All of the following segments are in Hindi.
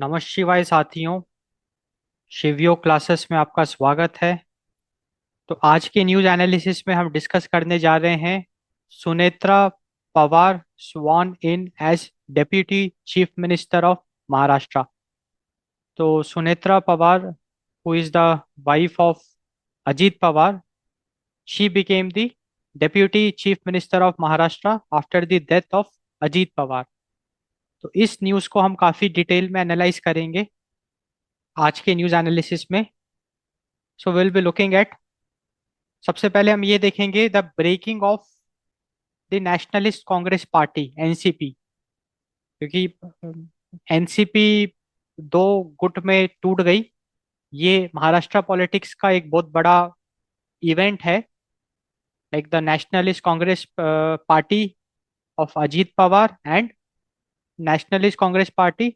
नमः शिवाय साथियों। शिवयो क्लासेस में आपका स्वागत है। तो आज के न्यूज एनालिसिस में हम डिस्कस करने जा रहे हैं Sunetra Pawar sworn in as deputy chief minister of Maharashtra. तो Sunetra Pawar, who is the wife of Ajit Pawar, she became the deputy chief minister of Maharashtra after the death of Ajit Pawar. तो इस न्यूज़ को हम काफ़ी डिटेल में एनालाइज करेंगे आज के न्यूज़ एनालिसिस में। So will be looking at, सबसे पहले हम ये देखेंगे the breaking of the nationalist Congress party NCP, क्योंकि एनसीपी दो गुट में टूट गई। ये महाराष्ट्र पॉलिटिक्स का एक बहुत बड़ा इवेंट है। Like the nationalist Congress Party of Ajit Pawar and Nationalist Congress Party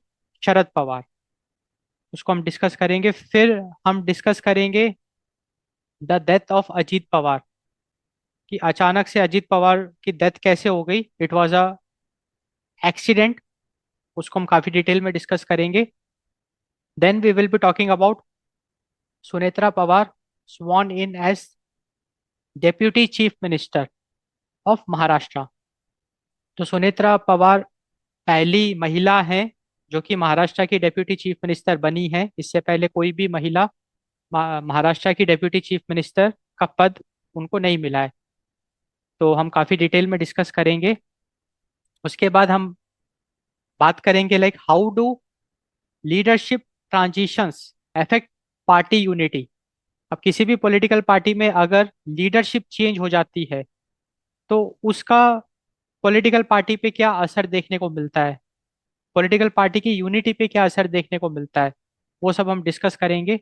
Sharad Pawar, उसको हम डिस्कस करेंगे। फिर हम डिस्कस करेंगे the death of Ajit Pawar, कि अचानक से अजीत पवार की डेथ कैसे हो गई, इट वाज अ एक्सीडेंट, उसको हम काफी डिटेल में डिस्कस करेंगे। Then we will be talking about Sunetra Pawar sworn in as deputy chief minister of Maharashtra. तो सुनेत्रा पवार पहली महिला हैं जो कि महाराष्ट्र की डेप्यूटी चीफ मिनिस्टर बनी है। इससे पहले कोई भी महिला महाराष्ट्र की डेप्यूटी चीफ मिनिस्टर का पद उनको नहीं मिला है। तो हम काफी डिटेल में डिस्कस करेंगे। उसके बाद हम बात करेंगे like how do leadership transitions affect party unity. अब किसी भी पॉलिटिकल पार्टी में अगर लीडरशिप चेंज हो जाती है तो उसका पॉलिटिकल पार्टी पे क्या असर देखने को मिलता है, पॉलिटिकल पार्टी की यूनिटी पे क्या असर देखने को मिलता है, वो सब हम डिस्कस करेंगे।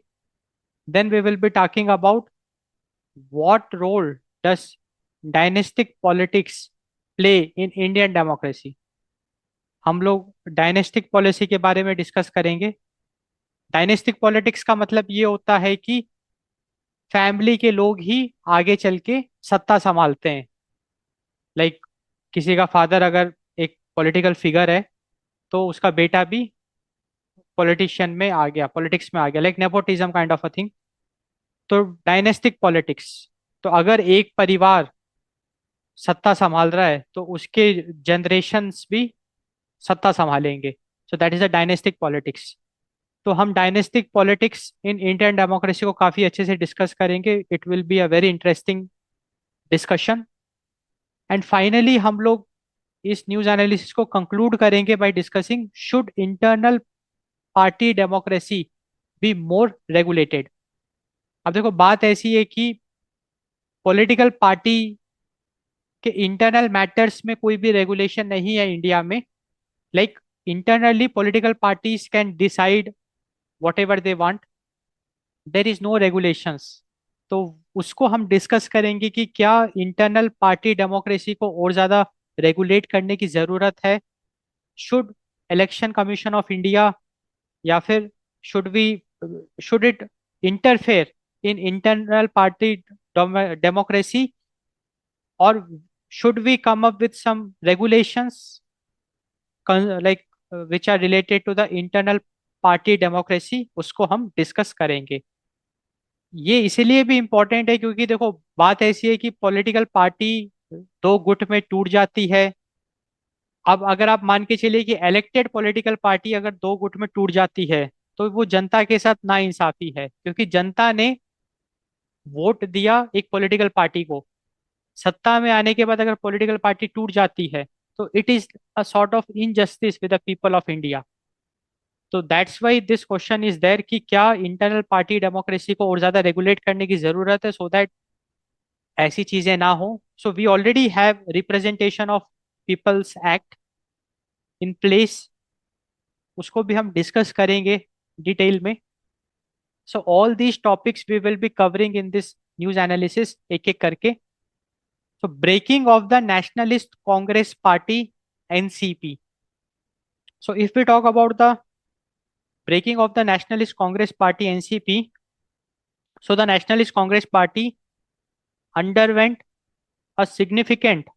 Then we will be talking about what role does dynastic politics play in Indian democracy. हम लोग डायनेस्टिक पॉलिसी के बारे में डिस्कस करेंगे। डायनेस्टिक पॉलिटिक्स का मतलब ये होता है कि फैमिली के लोग ही आगे चल के सत्ता संभालते हैं। लाइक किसी का फादर अगर एक पॉलिटिकल फिगर है तो उसका बेटा भी पॉलिटिशियन में आ गया, पॉलिटिक्स में आ गया, like nepotism kind of a thing. तो डायनेस्टिक पॉलिटिक्स, तो अगर एक परिवार सत्ता संभाल रहा है तो उसके जनरेशन्स भी सत्ता संभालेंगे। So that is a dynastic politics. तो हम dynastic politics in Indian democracy को काफी अच्छे से डिस्कस करेंगे। It will be a very interesting discussion. And finally हम लोग इस न्यूज एनालिसिस को कंक्लूड करेंगे by discussing should internal party democracy be more regulated. अब देखो, बात ऐसी है कि पॉलिटिकल पार्टी के इंटरनल मैटर्स में कोई भी रेगुलेशन नहीं है इंडिया में। Like internally political parties can decide whatever they want, there is no regulations. तो उसको हम डिस्कस करेंगे कि क्या इंटरनल पार्टी डेमोक्रेसी को और ज्यादा रेगुलेट करने की जरूरत है। Should Election commission of India, या फिर should we should it interfere in internal party democracy, और should we come up with some regulations like which are related to the internal party democracy, उसको हम डिस्कस करेंगे। ये इसीलिए भी इम्पोर्टेंट है क्योंकि देखो, बात ऐसी है कि पॉलिटिकल पार्टी दो गुट में टूट जाती है। अब अगर आप मान के चलिए कि इलेक्टेड पॉलिटिकल पार्टी अगर दो गुट में टूट जाती है तो वो जनता के साथ नाइंसाफी है, क्योंकि जनता ने वोट दिया एक पॉलिटिकल पार्टी को। सत्ता में आने के बाद अगर पॉलिटिकल पार्टी टूट जाती है तो it is a sort of injustice with the people of India. तो that's why this question is there कि क्या इंटरनल पार्टी डेमोक्रेसी को और ज्यादा रेगुलेट करने की जरूरत है, सो दैट ऐसी चीजें ना हो। So we already have representation of people's act in place, उसको भी हम डिस्कस करेंगे डिटेल में। So all these topics we will be covering in this news analysis एक एक करके। So breaking of the nationalist Congress party NCP. So if we talk about the breaking of the Nationalist Congress Party NCP, so the Nationalist Congress Party underwent a significant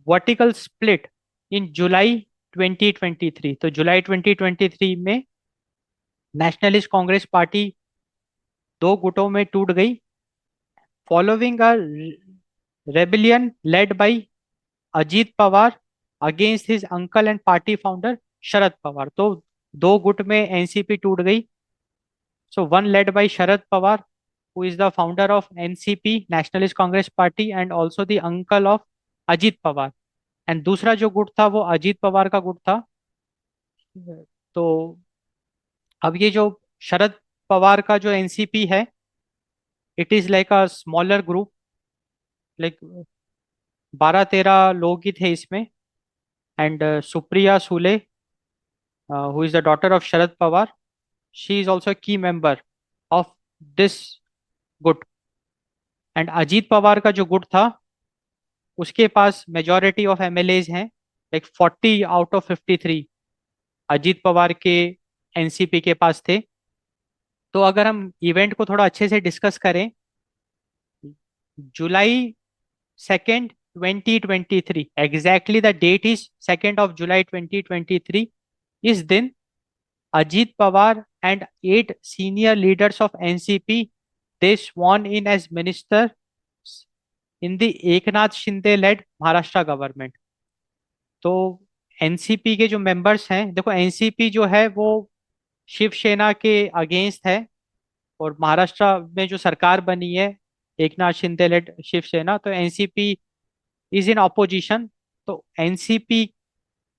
vertical split in July 2023। तो जुलाई 2023 में नेशनलिस्ट कांग्रेस पार्टी दो गुटों में टूट गई following a rebellion led by Ajit Pawar against his uncle and party founder Sharad Pawar. तो दो गुट में एनसीपी टूट गई। So one led by Sharad Pawar who is the founder of NCP Nationalist Congress Party and also the uncle of Ajit Pawar. And दूसरा जो गुट था वो अजीत पवार का गुट था। तो अब ये जो शरद पवार का जो एनसीपी है, it is like a smaller group, like 12-13 लोग ही थे इसमें। And Supriya Sule who is the daughter of Sharad Pawar, she is also की मेंबर ऑफ दिस गुट। एंड अजीत पवार का जो गुट था उसके पास मेजोरिटी ऑफ एमएलएज हैं, like 40 out of 53 Ajit Pawar के एनसीपी के पास थे। तो अगर हम इवेंट को थोड़ा अच्छे से डिस्कस करें, July 2 2023, exactly the date is 2 July 2023। इस दिन Ajit Pawar and 8 senior leaders of NCP they sworn in as minister in the Eknath Shinde led Maharashtra government. तो एनसीपी के जो मेंबर्स हैं, देखो एनसीपी जो है वो शिवसेना के अगेंस्ट है, और महाराष्ट्र में जो सरकार बनी है एकनाथ शिंदे लेड शिवसेना, तो एनसीपी इज इन ऑपोजिशन। तो एनसीपी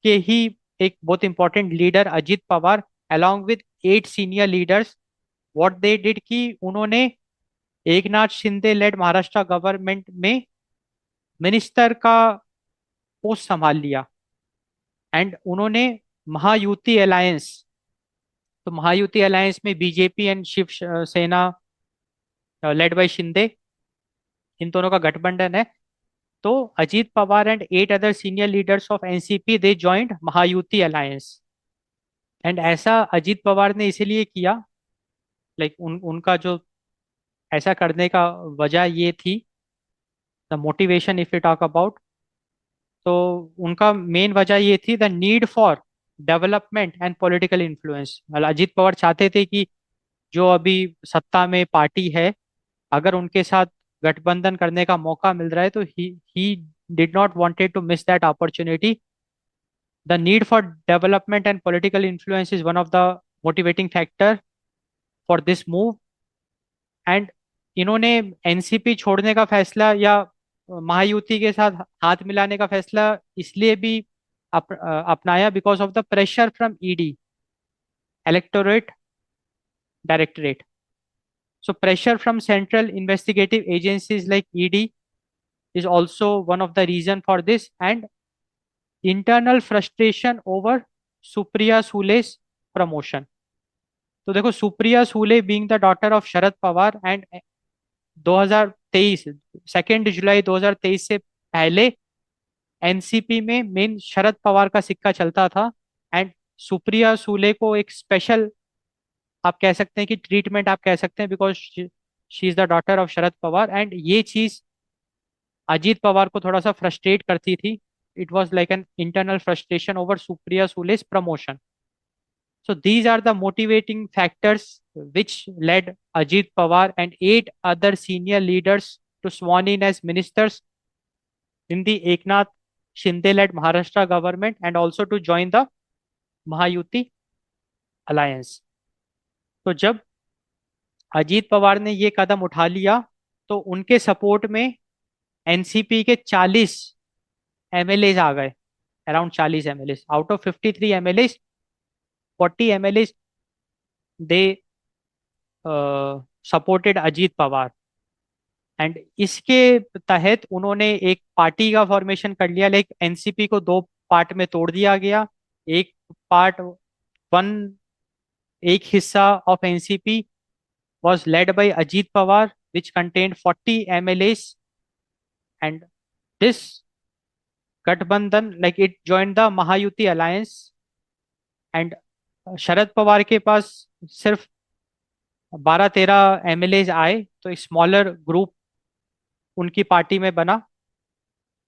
के ही एक बहुत important leader Ajit Pawar along with 8 senior leaders, what they did कि उन्होंने एकनाथ शिंदे लेड महाराष्ट्र गवर्नमेंट में मिनिस्टर का पोस्ट संभाल लिया। एंड उन्होंने महायुति अलायंस, तो महायुति अलायंस में बीजेपी एंड शिव सेना लेड बाय शिंदे, इन दोनों का गठबंधन है। तो Ajit Pawar and 8 other senior leaders of NCP they joint Mahayuti alliance. And ऐसा अजीत पवार ने इसीलिए किया, लाइक उनका जो ऐसा करने का वजह ये थी, the motivation if you talk about, तो उनका मेन वजह ये थी the need for development and political influence. Ajit Pawar चाहते थे कि जो अभी सत्ता में पार्टी है, अगर उनके साथ गठबंधन करने का मौका मिल रहा है तो he did not wanted to miss that opportunity. The need for development and political influence is one of the motivating factor for this move. And इन्होंने एनसीपी छोड़ने का फैसला या महायुति के साथ हाथ मिलाने का फैसला इसलिए भी अपनाया because of the pressure from ED, electorate directorate. So pressure from central investigative agencies like ED is also one of the reason for this, and internal frustration over Supriya Sule's promotion। तो देखो Supriya सूले being the daughter of Sharad Pawar and 2023, 2 July 2023 से पहले एनसीपी में मेन शरद पवार का सिक्का चलता था। एंड सुप्रिया सूले को एक स्पेशल, आप कह सकते हैं कि ट्रीटमेंट आप कह सकते हैं, because she is the daughter of Sharad Pawar. And ये चीज अजीत पवार को थोड़ा सा फ्रस्ट्रेट करती थी। It was like an internal frustration over Supriya Sule's promotion. So these are the motivating factors which led Ajit Pawar and 8 other senior leaders to sworn in as ministers in the Eknath Shinde-led Maharashtra government and also to join the Mahayuti alliance। तो जब अजीत पवार ने ये कदम उठा लिया तो उनके सपोर्ट में एनसीपी के 40 एमएलए आ गए। Around 40 MLA out of 53 MLA, 40 MLA they supported Ajit Pawar. And इसके तहत उन्होंने एक पार्टी का फॉर्मेशन कर लिया, लाइक एनसीपी को दो पार्ट में तोड़ दिया गया। एक पार्ट वन, एक हिस्सा of NCP was led by Ajit Pawar, which contained 40 MLAs, and this Gathbandhan, like it joined the Mahayuti alliance, and Sharad Pawar के पास सिर्फ 12-13 एमएलए आए, तो एक स्मॉलर ग्रुप उनकी पार्टी में बना।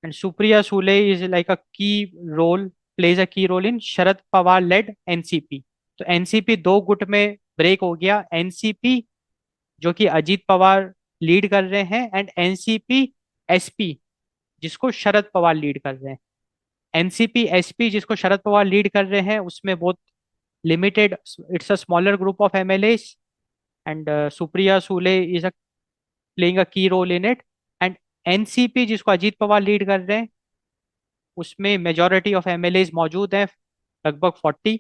And Supriya Sule is like a key role, plays a key role in Sharad Pawar led NCP. तो एनसीपी दो गुट में ब्रेक हो गया। एनसीपी जो कि अजीत पवार लीड कर रहे हैं, एंड एनसीपी एसपी जिसको शरद पवार लीड कर रहे हैं। एनसीपी एसपी जिसको शरद पवार लीड कर रहे हैं उसमें बहुत limited, it's a smaller group of MLA, and Supriya Sule is playing a key role in it. And NCP जिसको अजीत पवार लीड कर रहे हैं उसमें मेजोरिटी ऑफ एमएलए मौजूद हैं, लगभग 40।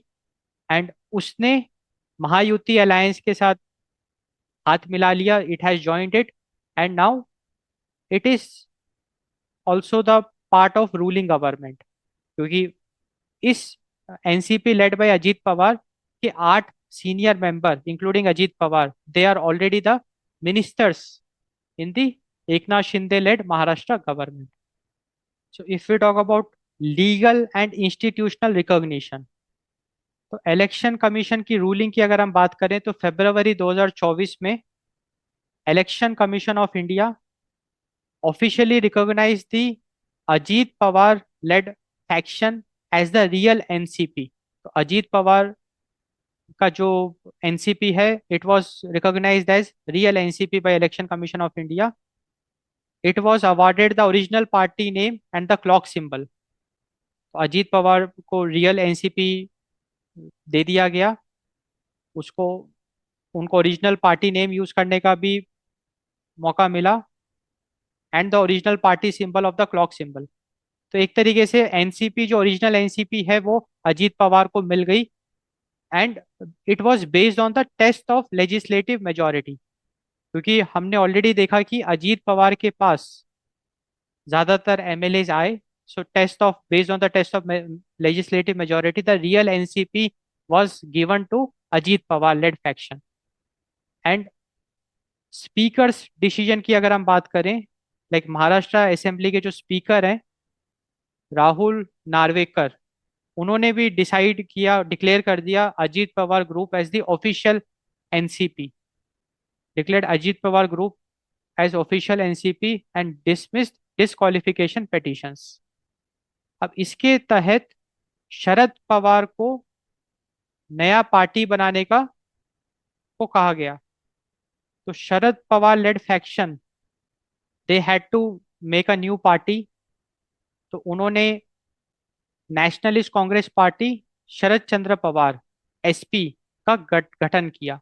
एंड उसने महायुति अलायंस के साथ हाथ मिला लिया, it has joined it, and now it is also the part of ruling government. क्योंकि इस NCP led by Ajit Pawar के 8 senior member including Ajit Pawar, they are already the ministers in the Eknath Shinde led Maharashtra government. So if we talk about legal and institutional recognition, तो इलेक्शन कमीशन की रूलिंग की अगर हम बात करें तो फरवरी 2024 में election commission of India officially recognize the Ajit Pawar led faction as the real NCP. तो अजीत पवार का जो एनसीपी है, it was recognized as real NCP by election commission of India. It was awarded the original party name and the clock symbol. तो अजीत पवार को रियल एनसीपी दे दिया गया, उसको उनको ओरिजिनल पार्टी नेम यूज करने का भी मौका मिला, and the original party symbol of the clock symbol. तो एक तरीके से एनसीपी जो ओरिजिनल एनसीपी है वो अजीत पवार को मिल गई, and it was based on the test of legislative majority. क्योंकि हमने ऑलरेडी देखा कि अजीत पवार के पास ज्यादातर एमएलए आए, so test of based on the test of legislative majority the real NCP was given to Ajit Pawar led faction. And speaker's decision की अगर हम बात करें, लाइक महाराष्ट्र असेंबली के जो स्पीकर हैं राहुल नार्वेकर, उन्होंने भी डिसाइड किया, डिक्लेयर कर दिया Ajit Pawar group as the official NCP, declared Ajit Pawar group as official NCP and dismissed disqualification petitions. अब इसके तहत शरद पवार को नया पार्टी बनाने का को कहा गया। तो Sharad Pawar led faction, they had to make a new party. तो उन्होंने नेशनलिस्ट कांग्रेस पार्टी शरद चंद्र पवार एसपी का गठन किया,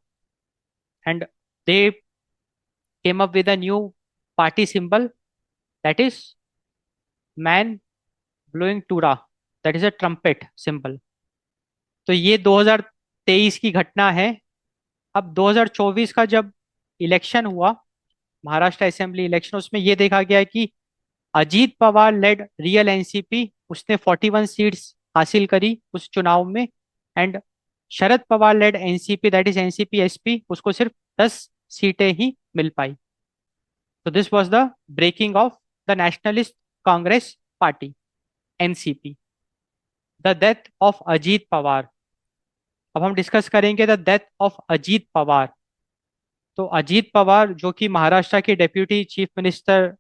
and they came up with a new party symbol, that is man blowing टूरा, that is a trumpet symbol. तो ये 2023 की घटना है। अब 2024 का जब इलेक्शन हुआ, महाराष्ट्र असेंबली इलेक्शन, उसमें ये देखा गया कि Ajit Pawar led real NCP उसने 41 सीट्स हासिल करी उस चुनाव में, and Sharad Pawar led NCP that is NCP SP उसको सिर्फ 10 सीटें ही मिल पाई। तो this was the breaking of the nationalist Congress party NCP. The death of Ajit Pawar, अब हम डिस्कस करेंगे the death of Ajit Pawar. तो अजीत पवार जो कि महाराष्ट्र के डेप्यूटी चीफ मिनिस्टर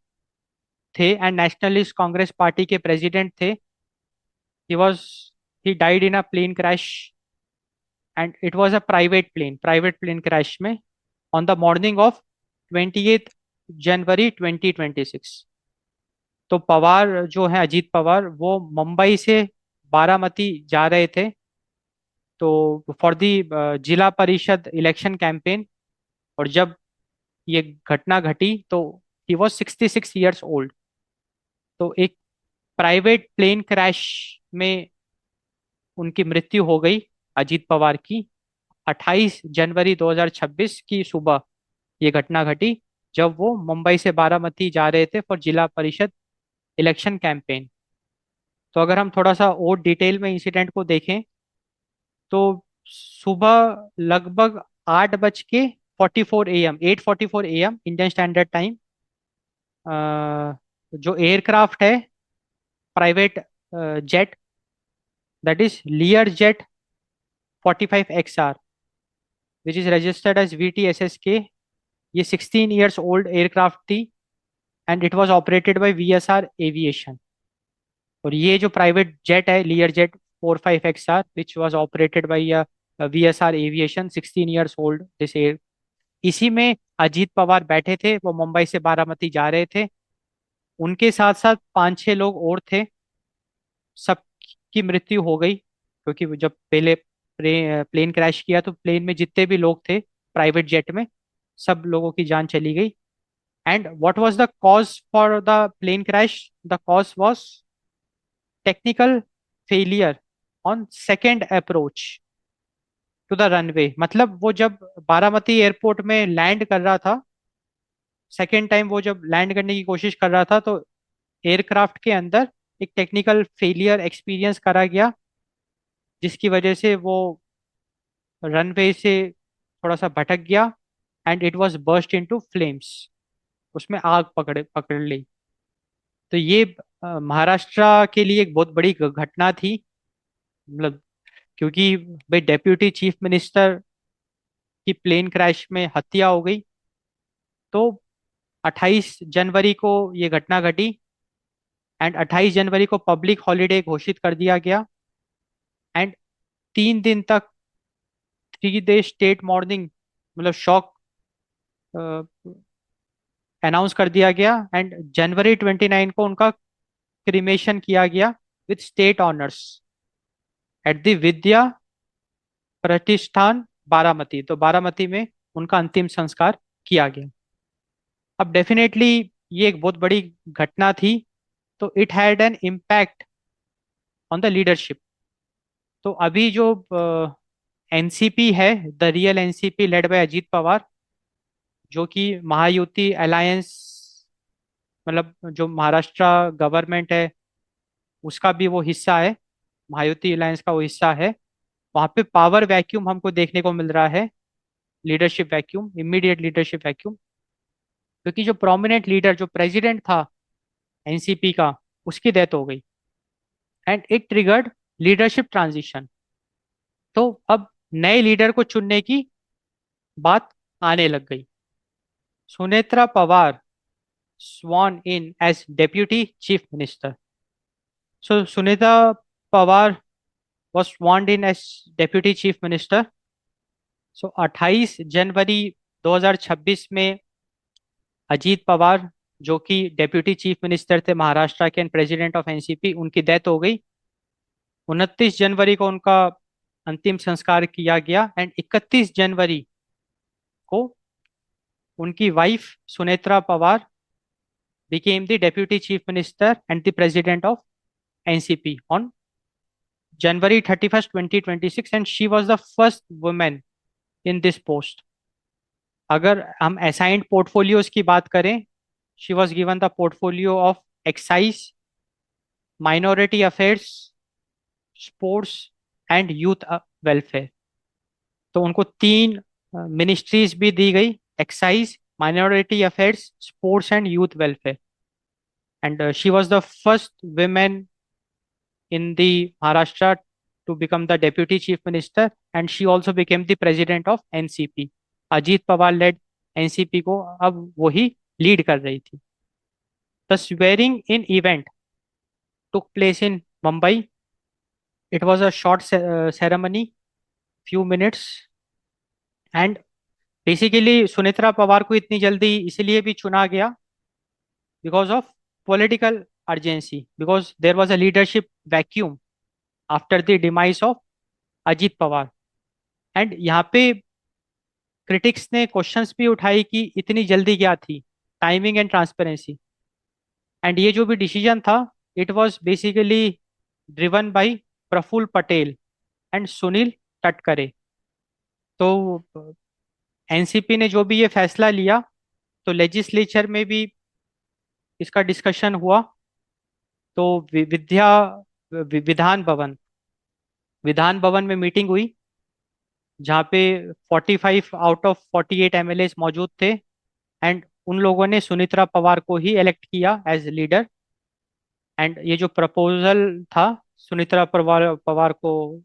थे एंड नेशनलिस्ट कांग्रेस पार्टी के प्रेसिडेंट थे, he was he died in a plane crash, and it was a private plane crash में on the morning of 28th जनवरी 2026। तो पवार जो है अजीत पवार वो मुंबई से बारामती जा रहे थे, तो फॉर दी जिला परिषद इलेक्शन कैंपेन। और जब ये घटना घटी तो ही वॉज 66 ईयर्स ओल्ड। तो एक प्राइवेट प्लेन क्रैश में उनकी मृत्यु हो गई अजीत पवार की। 28 जनवरी 2026 की सुबह ये घटना घटी, जब वो मुंबई से बारामती जा रहे थे फॉर जिला परिषद इलेक्शन कैंपेन। तो अगर हम थोड़ा सा और डिटेल में इंसिडेंट को देखें, तो सुबह लगभग 8:44 AM, 8:44 AM Indian standard time, जो एयरक्राफ्ट है private jet that is Lear jet 45XR which is registered as VTSSK, ये 16 ईयर्स ओल्ड एयरक्राफ्ट थी, and it was operated by VSR aviation. और ये जो प्राइवेट जेट है Lear jet 45XR which was operated by VSR aviation, 16 years old this air. इसी में अजीत पवार बैठे थे, वो मुंबई से बारामती जा रहे थे। उनके साथ साथ पांच छह लोग और थे। सबकी मृत्यु हो गई, क्योंकि वो जब पहले प्लेन क्रैश किया तो प्लेन में जितने भी लोग थे, प्राइवेट जेट में, सब लोगों की जान चली गई। And what was the cause for the plane crash? The cause was technical failure on second approach to the runway. मतलब वो जब बारामती एयरपोर्ट में लैंड कर रहा था, सेकेंड टाइम वो जब लैंड करने की कोशिश कर रहा था, तो एयरक्राफ्ट के अंदर एक टेक्निकल फेलियर एक्सपीरियंस करा गया, जिसकी वजह से वो रनवे से थोड़ा सा भटक गया। And it was burst into flames, उसमें आग पकड़ पकड़ ली। तो ये महाराष्ट्र के लिए एक बहुत बड़ी घटना थी। मतलब क्योंकि भाई डेप्यूटी चीफ मिनिस्टर की प्लेन क्रैश में हत्या हो गई। तो 28 जनवरी को ये घटना घटी। एंड 28 जनवरी को पब्लिक हॉलिडे घोषित कर दिया गया। एंड 3 दिन तक 3 डे स्टेट मॉर्निंग, मतलब शॉक अनाउंस कर दिया गया। एंड जनवरी 29 को उनका क्रिमेशन किया गया with state honours at the Vidya Pratishthan Baramati. तो बारामती में उनका अंतिम संस्कार किया गया। अब डेफिनेटली ये एक बहुत बड़ी घटना थी, तो it had an impact on the leadership. तो अभी जो एनसीपी है, the real NCP led by Ajit Pawar, जो कि महायुति अलायंस, मतलब जो महाराष्ट्र गवर्नमेंट है उसका भी वो हिस्सा है, महायुति अलायंस का वो हिस्सा है। वहां पे पावर वैक्यूम हमको देखने को मिल रहा है, leadership vacuum, immediate leadership vacuum. क्योंकि जो प्रोमिनेंट लीडर, जो प्रेसिडेंट था एनसीपी का, उसकी डेथ हो गई। And it triggered leadership transition. तो अब नए लीडर को चुनने की बात आने लग गई। Sunetra Pawar sworn in as deputy chief minister. So Sunita Pawar was sworn in as deputy chief minister. So 28 जनवरी 2026 में अजीत पवार, जो कि डेप्यूटी चीफ मिनिस्टर थे महाराष्ट्र के एंड प्रेसिडेंट ऑफ एनसीपी, उनकी डेथ हो गई। 29 जनवरी को उनका अंतिम संस्कार किया गया। एंड 31 जनवरी को उनकी wife Sunetra Pawar became the deputy chief minister and the president of NCP on January 31st, 2026, and she was the first woman in this post. अगर हम असाइंड पोर्टफोलियोज की बात करें, she was given the portfolio of excise, minority affairs, sports and youth welfare. तो उनको तीन मिनिस्ट्रीज भी दी गई, excise, minority affairs, sports and youth welfare. And she was the first women in the Maharashtra to become the deputy chief minister, and she also became the president of NCP. Ajit Pawar led NCP को अब वही लीड कर रही थी। The swearing in event took place in Mumbai. It was a short ceremony, few minutes, and basically Sunetra Pawar को इतनी जल्दी इसलिए भी चुना गया because of political urgency, because there was a leadership vacuum after the demise of Ajit Pawar. And यहाँ पे क्रिटिक्स ने क्वेश्चंस भी उठाई कि इतनी जल्दी क्या थी, टाइमिंग एंड ट्रांसपेरेंसी। एंड ये जो भी डिसीजन था, it was basically driven by Praful Patel and Sunil Tatkare. तो एनसीपी ने जो भी ये फैसला लिया, तो लेजिस्लेचर में भी इसका डिस्कशन हुआ। तो विधान भवन, विधान भवन में मीटिंग हुई, जहाँ पे 45 आउट ऑफ 48 एमएलए मौजूद थे। एंड उन लोगों ने सुनित्रा पवार को ही इलेक्ट किया एज लीडर। एंड ये जो प्रपोजल था सुनित्रा पवार पवार को,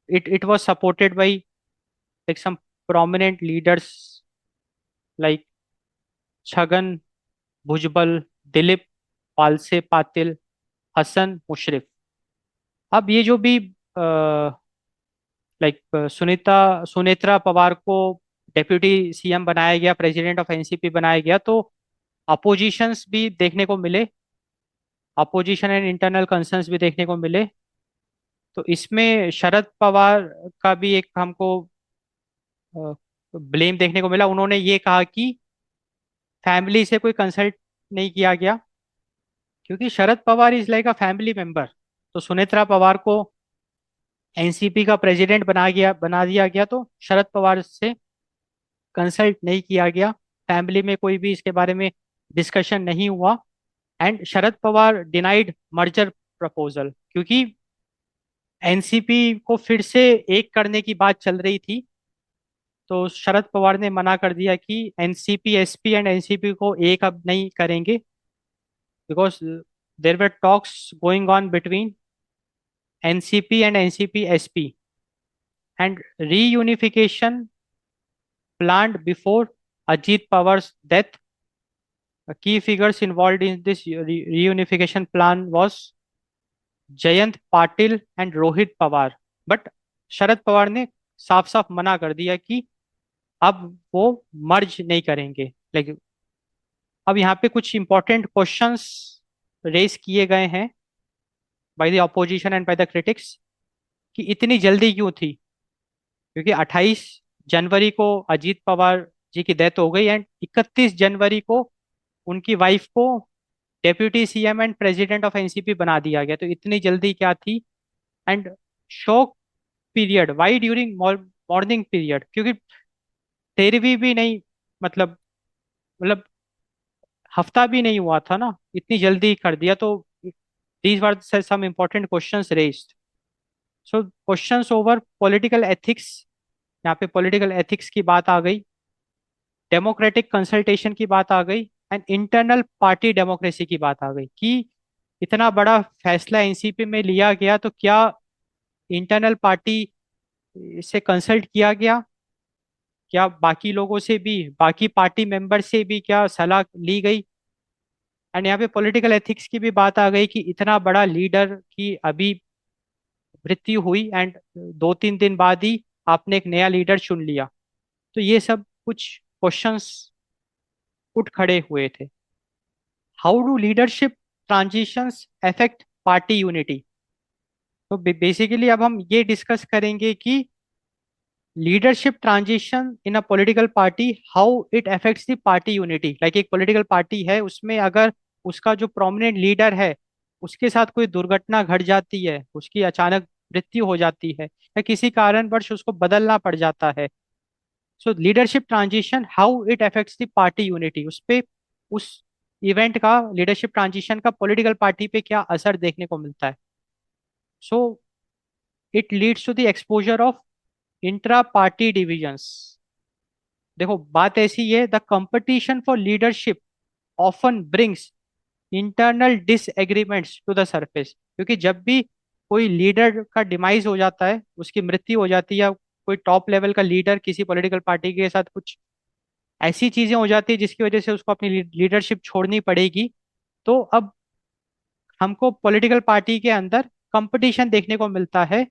it was supported by like some prominent leaders like Chhagan Bhujbal, Dilip Walse Patil, Hasan Mushrif. अब ये जो भी लाइक सुनेत्रा पवार को डेप्यूटी सीएम बनाया गया, प्रेसिडेंट ऑफ एनसीपी बनाया गया, तो अपोजिशंस भी देखने को मिले, अपोजिशन एंड इंटरनल कंसर्न्स भी देखने को मिले। तो इसमें शरद पवार का भी एक हमको ब्लेम देखने को मिला। उन्होंने ये कहा कि फैमिली से कोई कंसल्ट नहीं किया गया, क्योंकि Sharad Pawar is like a family member. तो सुनेत्रा पवार को एनसीपी का प्रेसिडेंट बना दिया गया, तो शरद पवार से कंसल्ट नहीं किया गया, फैमिली में कोई भी इसके बारे में डिस्कशन नहीं हुआ। And Sharad Pawar denied merger proposal, क्योंकि एनसीपी को फिर से एक करने की बात चल रही थी। तो शरद पवार ने मना कर दिया कि एनसीपी एसपी एंड एनसीपी को एक अब नहीं करेंगे, because there were talks going on between NCP and NCP SP, and reunification planned before Ajit Pawar's death. Key figures involved in this reunification plan was Jayant Patil and Rohit Pawar. But Sharad Pawar ने साफ साफ मना कर दिया कि अब वो मर्ज नहीं करेंगे। लेकिन अब यहाँ पे कुछ इंपॉर्टेंट क्वेश्चंस रेस किए गए हैं by the opposition and by the critics, कि इतनी जल्दी क्यों थी। क्योंकि 28 जनवरी को अजीत पवार जी की डेथ हो गई, एंड 31 जनवरी को उनकी वाइफ को deputy CM and president of NCP बना दिया गया। तो इतनी जल्दी क्या थी। And shock period why during morning period, क्योंकि 13वीं भी नहीं, मतलब हफ्ता भी नहीं हुआ था ना, इतनी जल्दी कर दिया। तो these were some important questions raised. So questions over political ethics, यहाँ पे पॉलिटिकल एथिक्स की बात आ गई, डेमोक्रेटिक कंसल्टेशन की बात आ गई, एंड इंटरनल पार्टी डेमोक्रेसी की बात आ गई, कि इतना बड़ा फैसला एनसीपी में लिया गया, तो क्या इंटरनल पार्टी से कंसल्ट किया गया, क्या बाकी लोगों से भी, बाकी पार्टी मेंबर से भी क्या सलाह ली गई। एंड यहाँ पे पॉलिटिकल एथिक्स की भी बात आ गई, कि इतना बड़ा लीडर की अभी मृत्यु हुई, एंड 2-3 दिन बाद ही आपने एक नया लीडर चुन लिया। तो ये सब कुछ क्वेश्चंस उठ खड़े हुए थे। How do leadership transitions affect party unity. तो बेसिकली अब हम ये डिस्कस करेंगे कि leadership transition in a political party, how it affects the party unity. Like एक पॉलिटिकल पार्टी है, उसमें अगर उसका जो प्रोमिनेंट लीडर है उसके साथ कोई दुर्घटना घट जाती है, उसकी अचानक मृत्यु हो जाती है, या किसी कारणवश उसको बदलना पड़ जाता है, so leadership transition how it affects the party unity, उस पे, उस इवेंट का, लीडरशिप ट्रांजिशन का पॉलिटिकल पार्टी पे क्या असर देखने को मिलता है। So it leads to the exposure of intra party divisions. देखो बात ऐसी है, the competition for leadership often brings internal disagreements to the surface, क्योंकि जब भी कोई लीडर का डिमाइज हो जाता है, उसकी मृत्यु हो जाती है, या कोई टॉप लेवल का लीडर किसी पॉलिटिकल पार्टी के साथ कुछ ऐसी चीजें हो जाती है जिसकी वजह से उसको अपनी लीडरशिप छोड़नी पड़ेगी, तो अब हमको पॉलिटिकल पार्टी के अंदर कंपटीशन देखने को मिलता है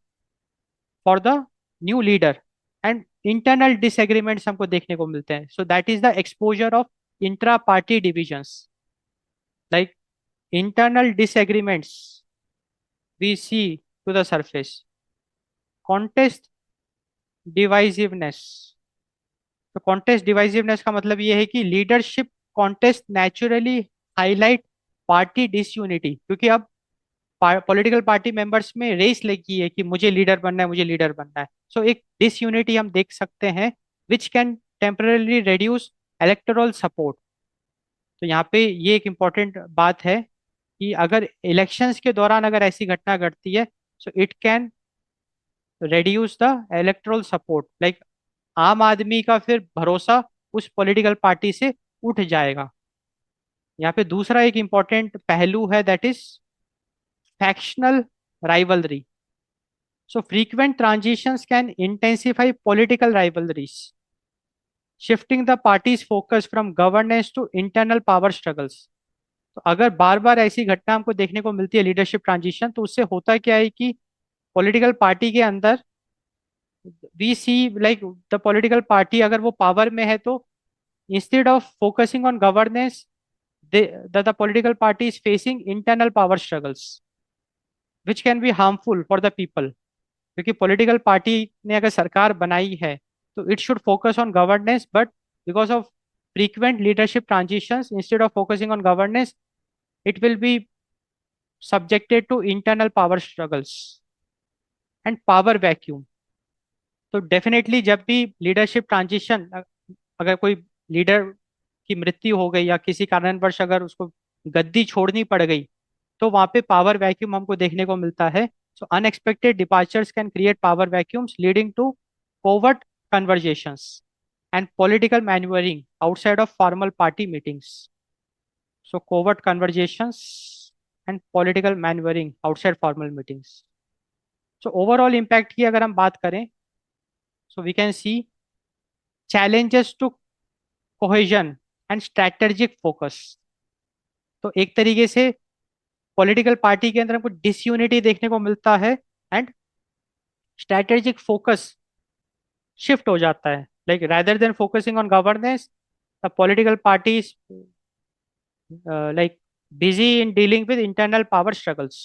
for the new leader, and internal disagreements हमको देखने को मिलते हैं। सो that is the exposure of intra party divisions, like internal disagreements we see to the surface, contest divisiveness। तो कॉन्टेस्ट डिवाइसिवनेस का मतलब ये है कि leadership contest naturally highlight party disunity, क्योंकि अब पॉलिटिकल पार्टी मेंबर्स में रेस लगी है कि मुझे लीडर बनना है, मुझे लीडर बनना है। सो एक डिसयूनिटी हम देख सकते हैं, which can temporarily reduce electoral support. तो यहाँ पे ये एक इम्पॉर्टेंट बात है, कि अगर इलेक्शंस के दौरान अगर ऐसी घटना घटती है, so it can reduce the electoral support, like आम आदमी का फिर भरोसा उस पॉलिटिकल पार्टी से उठ जाएगा। यहाँ पे दूसरा एक इंपॉर्टेंट पहलू है, that is factional rivalry. So frequent transitions can intensify political rivalries, shifting the party's focus from governance to internal power struggles. तो अगर बार बार ऐसी घटना हमको देखने को मिलती है लीडरशिप ट्रांजिशन, तो उससे होता क्या है कि पॉलिटिकल पार्टी के अंदर we see like the political party अगर वो पावर में है तो instead of focusing on governance the political party is facing internal power struggles which can be harmful for the people. क्योंकि पॉलिटिकल पार्टी ने अगर सरकार बनाई है तो it should focus on governance, but because of frequent leadership transitions, instead of focusing on governance, it will be subjected to internal power struggles and power vacuum. तो डेफिनेटली जब भी लीडरशिप ट्रांजिशन, अगर कोई लीडर की मृत्यु हो गई या किसी कारणवश अगर उसको गद्दी छोड़नी पड़ गई, तो वहां पे पावर वैक्यूम हमको देखने को मिलता है. So unexpected departures can create power vacuums leading to covert conversations and political maneuvering outside of formal party meetings. So, covert conversations and political maneuvering outside formal meetings. So, overall impact की अगर हम बात करें, so we can see challenges to cohesion and strategic focus. तो एक तरीके से पॉलिटिकल पार्टी के अंदर हमको डिसयूनिटी देखने को मिलता है एंड स्ट्रैटेजिक फोकस शिफ्ट हो जाता है. Like rather than focusing on governance, the political parties like busy in dealing with internal power struggles,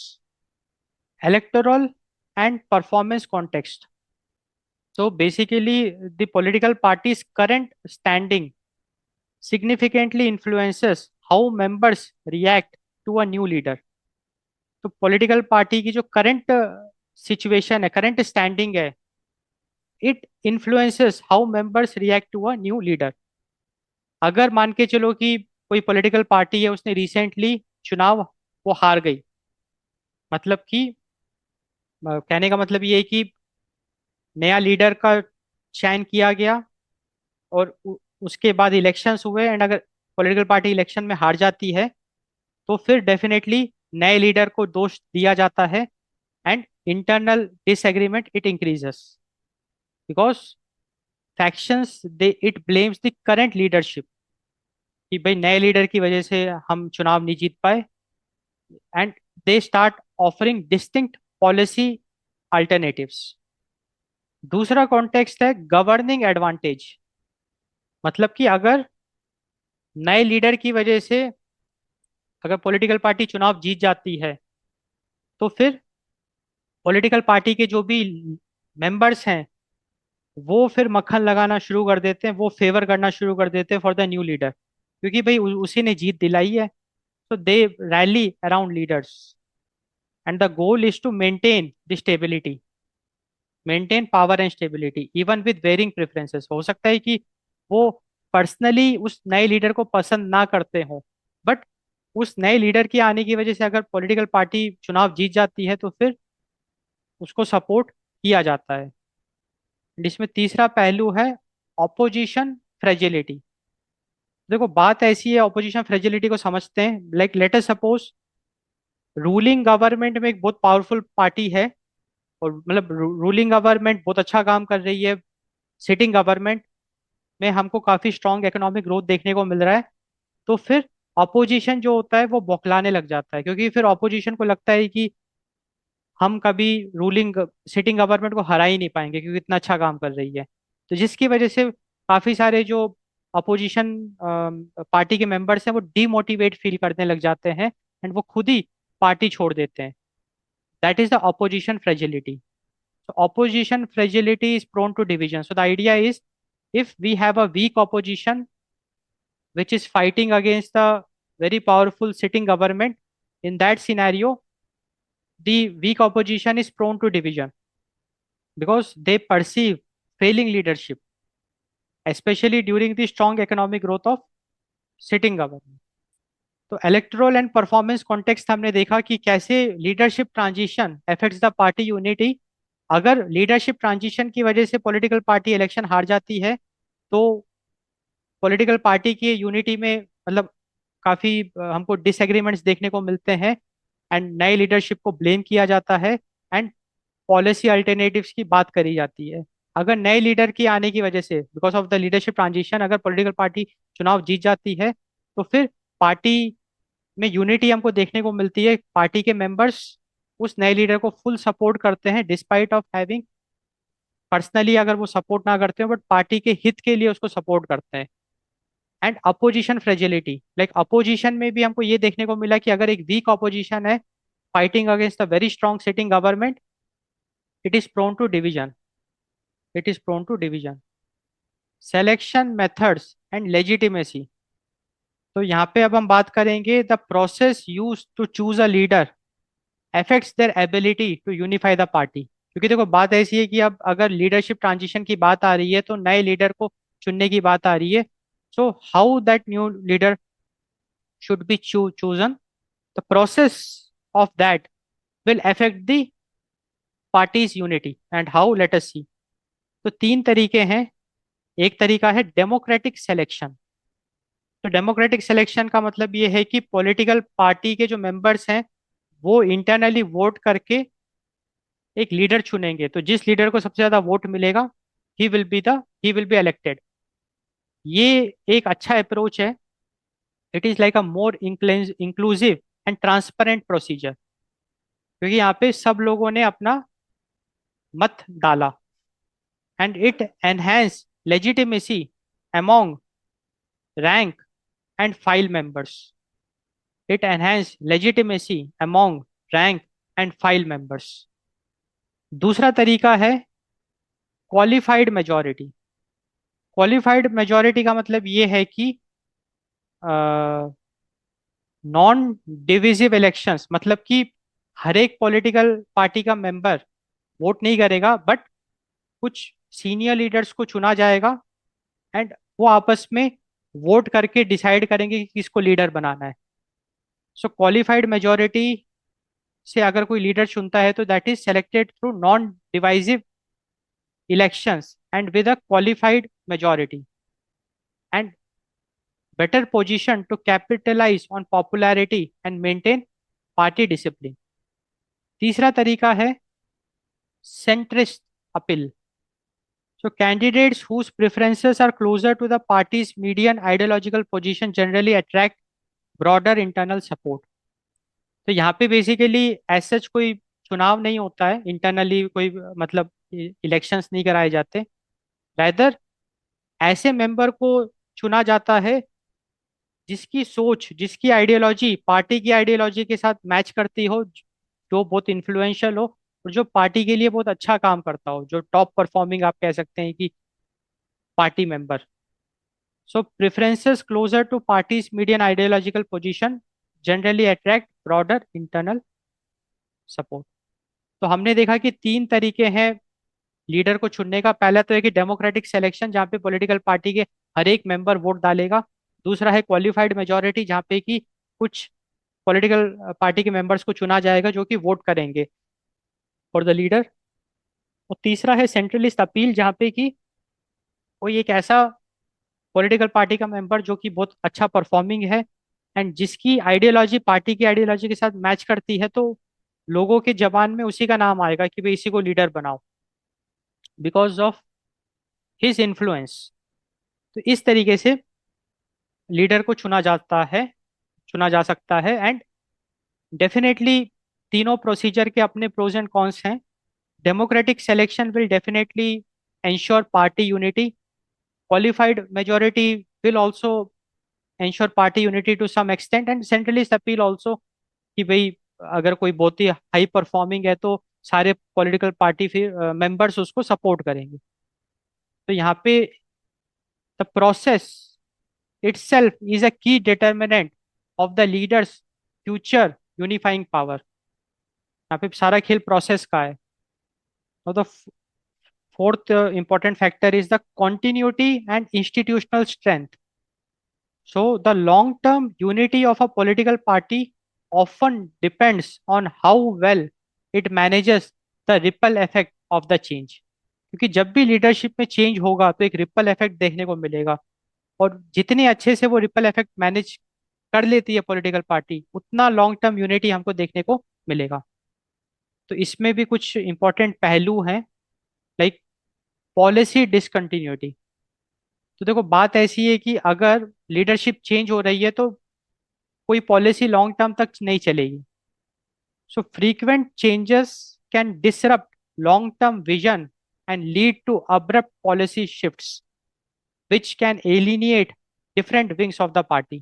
electoral and performance context. So basically, the political party's current standing significantly influences how members react to a new leader. तो पॉलिटिकल पार्टी की जो करंट सिचुएशन है, करंट स्टैंडिंग है, it influences how members react to a new leader. अगर मान के चलो कि कोई पॉलिटिकल पार्टी है, उसने रिसेंटली चुनाव वो हार गई, मतलब कि कहने का मतलब ये है कि नया लीडर का चयन किया गया और उसके बाद इलेक्शंस हुए, एंड अगर पॉलिटिकल पार्टी इलेक्शन में हार जाती है तो फिर डेफिनेटली नए लीडर को दोष दिया जाता है and internal disagreement it increases because factions they it blames the current leadership कि भाई नए लीडर की वजह से हम चुनाव नहीं जीत पाए, and they start offering distinct policy alternatives. दूसरा कॉन्टेक्स्ट है गवर्निंग एडवांटेज. मतलब कि अगर नए लीडर की वजह से अगर पॉलिटिकल पार्टी चुनाव जीत जाती है तो फिर पॉलिटिकल पार्टी के जो भी मेंबर्स हैं वो फिर मक्खन लगाना शुरू कर देते हैं, वो फेवर करना शुरू कर देते हैं फॉर द न्यू लीडर, क्योंकि भाई उसी ने जीत दिलाई है. So they rally around leaders, and the goal is to maintain the stability, maintain power and stability, even with varying preferences. हो सकता है कि वो पर्सनली उस नए लीडर को पसंद ना करते हो, बट उस नए लीडर के आने की वजह से अगर पॉलिटिकल पार्टी चुनाव जीत जाती है तो फिर उसको सपोर्ट किया जाता है. इसमें तीसरा पहलू है ऑपोजिशन फ्रेजिलिटी. देखो बात ऐसी है, ऑपोजिशन फ्रेजिलिटी को समझते हैं. Like let us suppose ruling government में एक बहुत पावरफुल पार्टी है, और मतलब रूलिंग गवर्नमेंट बहुत अच्छा काम कर रही है, सिटिंग गवर्नमेंट में हमको काफी स्ट्रांग इकोनॉमिक ग्रोथ देखने को मिल रहा है. तो फिर ऑपोजिशन जो होता है वो बौखलाने लग जाता है, क्योंकि फिर ऑपोजिशन को लगता है कि हम कभी रूलिंग सिटिंग गवर्नमेंट को हरा ही नहीं पाएंगे क्योंकि इतना अच्छा काम कर रही है. तो जिसकी वजह से काफी सारे जो अपोजिशन पार्टी के मेंबर्स हैं वो डीमोटिवेट फील करने लग जाते हैं एंड वो खुद ही पार्टी छोड़ देते हैं. That is the opposition fragility. So opposition fragility is prone to division. So the idea is, if we have a weak opposition which is fighting against the very powerful sitting government, in that scenario, the weak opposition is prone to division because they perceive failing leadership, especially during the strong economic growth of sitting government. तो इलेक्टोरल एंड परफॉर्मेंस कॉन्टेक्स्ट हमने देखा कि कैसे leadership transition affects the party unity. अगर लीडरशिप ट्रांजिशन की वजह से पॉलिटिकल पार्टी इलेक्शन हार जाती है तो पॉलिटिकल पार्टी की यूनिटी में मतलब काफी हमको डिसएग्रीमेंट्स देखने को मिलते हैं एंड नई लीडरशिप को ब्लेम किया जाता है एंड पॉलिसी अल्टरनेटिव्स की बात करी जाती है. अगर नए लीडर की आने की वजह से because of the leadership transition अगर पॉलिटिकल पार्टी चुनाव जीत जाती है तो फिर पार्टी में यूनिटी हमको देखने को मिलती है. पार्टी के मेंबर्स उस नए लीडर को फुल सपोर्ट करते हैं डिस्पाइट ऑफ हैविंग पर्सनली अगर वो सपोर्ट ना करते हो बट पार्टी के हित के लिए उसको सपोर्ट करते हैं। And opposition fragility, like opposition में भी हमको ये देखने को मिला कि अगर एक वीक अपोजिशन है fighting against a very strong sitting government, it is prone to division, it is prone to division. Selection methods and legitimacy, तो यहाँ पे अब हम बात करेंगे the process use to choose a leader affects their ability to unify the party. क्योंकि देखो बात ऐसी है कि अब अगर लीडरशिप ट्रांजिशन की बात आ रही है तो नए लीडर को चुनने की बात आ रही है। So how that new leader should be chosen, the process of that will affect the party's unity and how, let us see। तो तीन तरीके हैं। एक तरीका है डेमोक्रेटिक सिलेक्शन। तो डेमोक्रेटिक सिलेक्शन का मतलब ये है कि पॉलिटिकल पार्टी के जो मेंबर्स हैं वो इंटरनली वोट करके एक लीडर चुनेंगे, तो जिस लीडर को सबसे ज्यादा वोट मिलेगा ही विल बी इलेक्टेड। ये एक अच्छा अप्रोच है। It is like a more inclusive and transparent procedure, क्योंकि यहाँ पे सब लोगों ने अपना मत डाला। And it enhance legitimacy among rank and file members, it enhance legitimacy among rank and file members. दूसरा तरीका है क्वालिफाइड मेजॉरिटी। क्वालिफाइड मेजॉरिटी का मतलब ये है कि नॉन डिविजिव इलेक्शंस, मतलब कि हर एक पॉलिटिकल पार्टी का मेंबर वोट नहीं करेगा बट कुछ सीनियर लीडर्स को चुना जाएगा एंड वो आपस में वोट करके डिसाइड करेंगे कि किसको लीडर बनाना है। सो क्वालिफाइड मेजोरिटी से अगर कोई लीडर चुनता है तो that is selected through non divisive elections and with a qualified majority and better position to capitalize on popularity and maintain party discipline. तीसरा तरीका है centrist appeal. So candidates whose preferences are closer to the party's median ideological position generally attract broader internal support। तो यहाँ पे बेसिकली एज सच कोई चुनाव नहीं होता है इंटरनली, कोई मतलब इलेक्शंस नहीं कराए जाते। रादर ऐसे मेंबर को चुना जाता है जिसकी सोच, जिसकी आइडियोलॉजी पार्टी की आइडियोलॉजी के साथ मैच करती हो, जो बहुत इन्फ्लुएंशियल हो और जो पार्टी के लिए बहुत अच्छा काम करता हो, जो टॉप परफॉर्मिंग आप कह सकते हैं कि party member. So preferences closer to party's median ideological position generally attract broader internal support। तो हमने देखा कि तीन तरीके हैं लीडर को चुनने का। पहला तो है कि डेमोक्रेटिक सिलेक्शन, जहाँ पे पॉलिटिकल पार्टी के हर एक मेंबर वोट डालेगा। दूसरा है क्वालिफाइड मेजोरिटी, जहाँ पे कि कुछ पॉलिटिकल पार्टी के मेंबर्स को चुना जाएगा जो कि वोट करेंगे फॉर द लीडर। और तीसरा है सेंट्रलिस्ट अपील, जहाँ पे कि कोई एक ऐसा पॉलिटिकल पार्टी का मेंबर जो कि बहुत अच्छा परफॉर्मिंग है एंड जिसकी आइडियोलॉजी पार्टी की आइडियोलॉजी के साथ मैच करती है, तो लोगों के जबान में उसी का नाम आएगा कि भाई इसी को लीडर बनाओ बिकॉज ऑफ हिज इन्फ्लुएंस। तो इस तरीके से लीडर को चुना जा सकता है। एंड डेफिनेटली तीनों प्रोसीजर के अपने प्रोज एंड कॉन्स हैं। Democratic selection will definitely ensure party unity, qualified majority will also ensure party unity to some extent, and centralist appeal also कि भाई अगर कोई बहुत ही हाई परफॉर्मिंग है तो सारे पॉलिटिकल पार्टी फिर मेंबर्स उसको सपोर्ट करेंगे। तो यहाँ पे the process itself is a key determinant of the leader's future unifying power। यहाँ पे सारा खेल प्रोसेस का है। और the fourth important factor is the continuity and institutional strength। So, the long term unity of a political party often depends on how well it manages the ripple effect of the change। क्योंकि जब भी लीडरशिप में चेंज होगा तो एक रिपल इफेक्ट देखने को मिलेगा, और जितने अच्छे से वो रिपल इफेक्ट मैनेज कर लेती है पॉलिटिकल पार्टी, उतना लॉन्ग टर्म यूनिटी हमको देखने को मिलेगा। तो इसमें भी कुछ इंपॉर्टेंट पहलू हैं, लाइक पॉलिसी डिसकंटिन्यूटी। तो देखो बात ऐसी है कि अगर लीडरशिप चेंज हो रही है तो कोई पॉलिसी लॉन्ग टर्म तक नहीं चलेगी। So frequent changes can disrupt long term vision and lead to abrupt policy shifts which can alienate different wings of the party.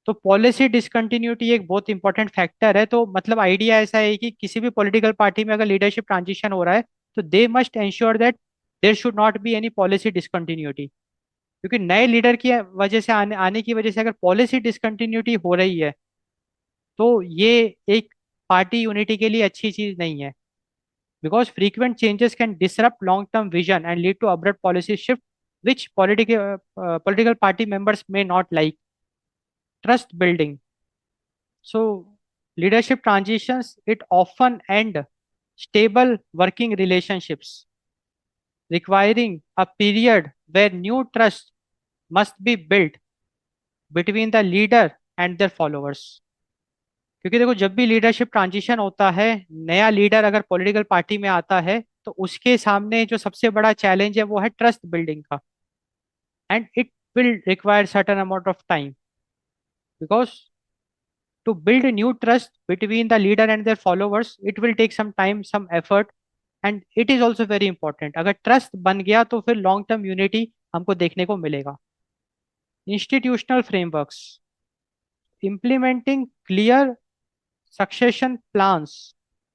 तो पॉलिसी डिसकंटिन्यूटी एक बहुत इंपॉर्टेंट फैक्टर है। तो मतलब आइडिया ऐसा है कि किसी भी पॉलिटिकल पार्टी में अगर लीडरशिप ट्रांजिशन हो रहा है तो they must ensure that there should not be any policy discontinuity, क्योंकि नए लीडर की वजह से आने की वजह से अगर पॉलिसी डिसकंटिन्यूटी हो रही है तो ये एक पार्टी यूनिटी के लिए अच्छी चीज नहीं है। Because frequent changes can disrupt long term vision and lead to abrupt policy shift which political party members may not like. Trust building, so leadership transitions it often end stable working relationships, requiring a period where new trust must be built between the leader and their followers। क्योंकि देखो जब भी लीडरशिप ट्रांजिशन होता है, नया लीडर अगर पॉलिटिकल पार्टी में आता है तो उसके सामने जो सबसे बड़ा चैलेंज है वो है ट्रस्ट बिल्डिंग का। And it will require certain amount of time, because to build a new trust between the leader and their followers it will take some time, some effort, and it is also very important। अगर ट्रस्ट बन गया तो फिर लॉन्ग टर्म यूनिटी हमको देखने को मिलेगा। Institutional frameworks, implementing clear succession plans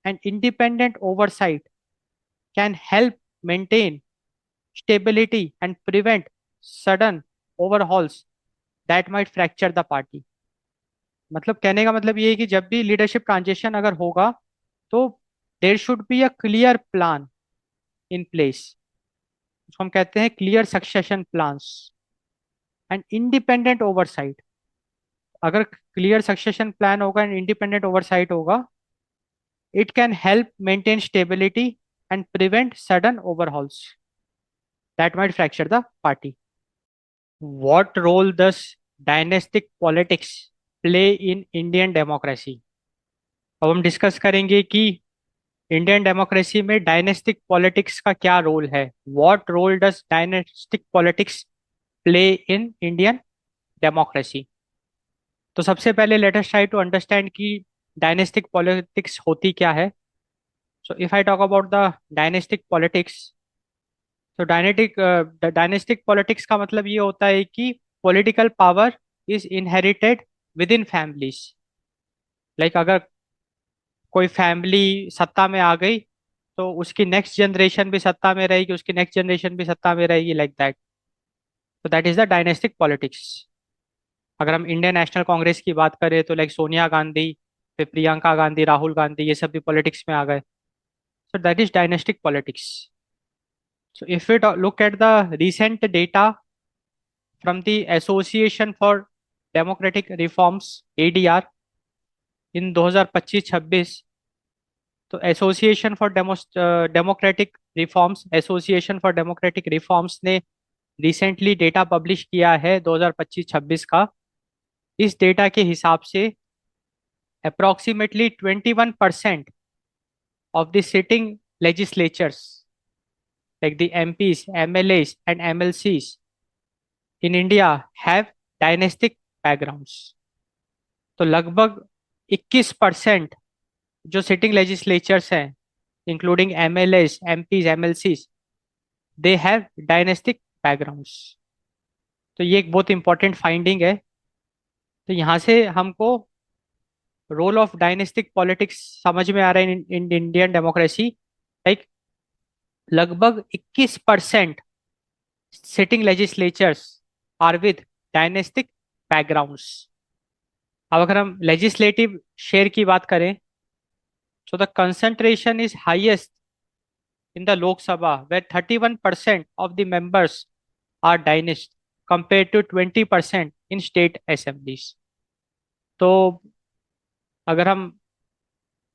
and independent oversight can help maintain stability and prevent sudden overhauls that might fracture the party। मतलब कहने का मतलब ये है कि जब भी लीडरशिप ट्रांजिशन अगर होगा तो there should be a clear plan in place, उसको हम कहते हैं clear succession plans and independent oversight. अगर क्लियर सक्सेशन प्लान होगा एंड इंडिपेंडेंट ओवरसाइट होगा it can help maintain stability and prevent sudden overhauls that might fracture the party. What role does dynastic politics play in Indian democracy. अब हम डिस्कस करेंगे कि इंडियन डेमोक्रेसी में डायनेस्टिक पॉलिटिक्स का क्या रोल है। What role does dynastic politics play in Indian democracy. तो सबसे पहले let us try to understand कि डायनेस्टिक पॉलिटिक्स होती क्या है। So if I talk about the dynastic politics, तो डायनेस्टिक पॉलिटिक्स का मतलब ये होता है कि political power is inherited within families. Like अगर कोई फैमिली सत्ता में आ गई तो उसकी नेक्स्ट जनरेशन भी सत्ता में रहेगी, उसकी नेक्स्ट जनरेशन भी सत्ता में रहेगी, लाइक दैट। तो that is the dynastic politics. अगर हम इंडियन नेशनल कांग्रेस की बात करें तो लाइक सोनिया गांधी, फिर प्रियंका गांधी, राहुल गांधी, ये सब भी पॉलिटिक्स में आ गए। So that is dynastic politics. So if we look at the recent data from the association for democratic reforms ADR in 2025-26, तो association for democratic reforms, association for democratic reforms ने रिसेंटली डेटा पब्लिश किया है 2025-26 का। इस डेटा के हिसाब से approximately 21% of the sitting legislatures, like the MPs, MLAs, and MLCs in India have dynastic backgrounds। तो लगभग 21% जो सिटिंग लेजिस्लेचर्स हैं including MLAs, MPs, MLCs, they have dynastic backgrounds. तो ये एक बहुत इंपॉर्टेंट फाइंडिंग है। तो यहाँ से हमको रोल ऑफ डायनेस्टिक पॉलिटिक्स समझ में आ रहा है इन इंडियन डेमोक्रेसी। लाइक लगभग 21% sitting legislatures are with dynastic backgrounds. अब अगर हम लेजिस्लेटिव शेयर की बात करें तो the concentration is highest in the Lok Sabha where 31% of the members are dynast compare to 20% in state assemblies. तो अगर हम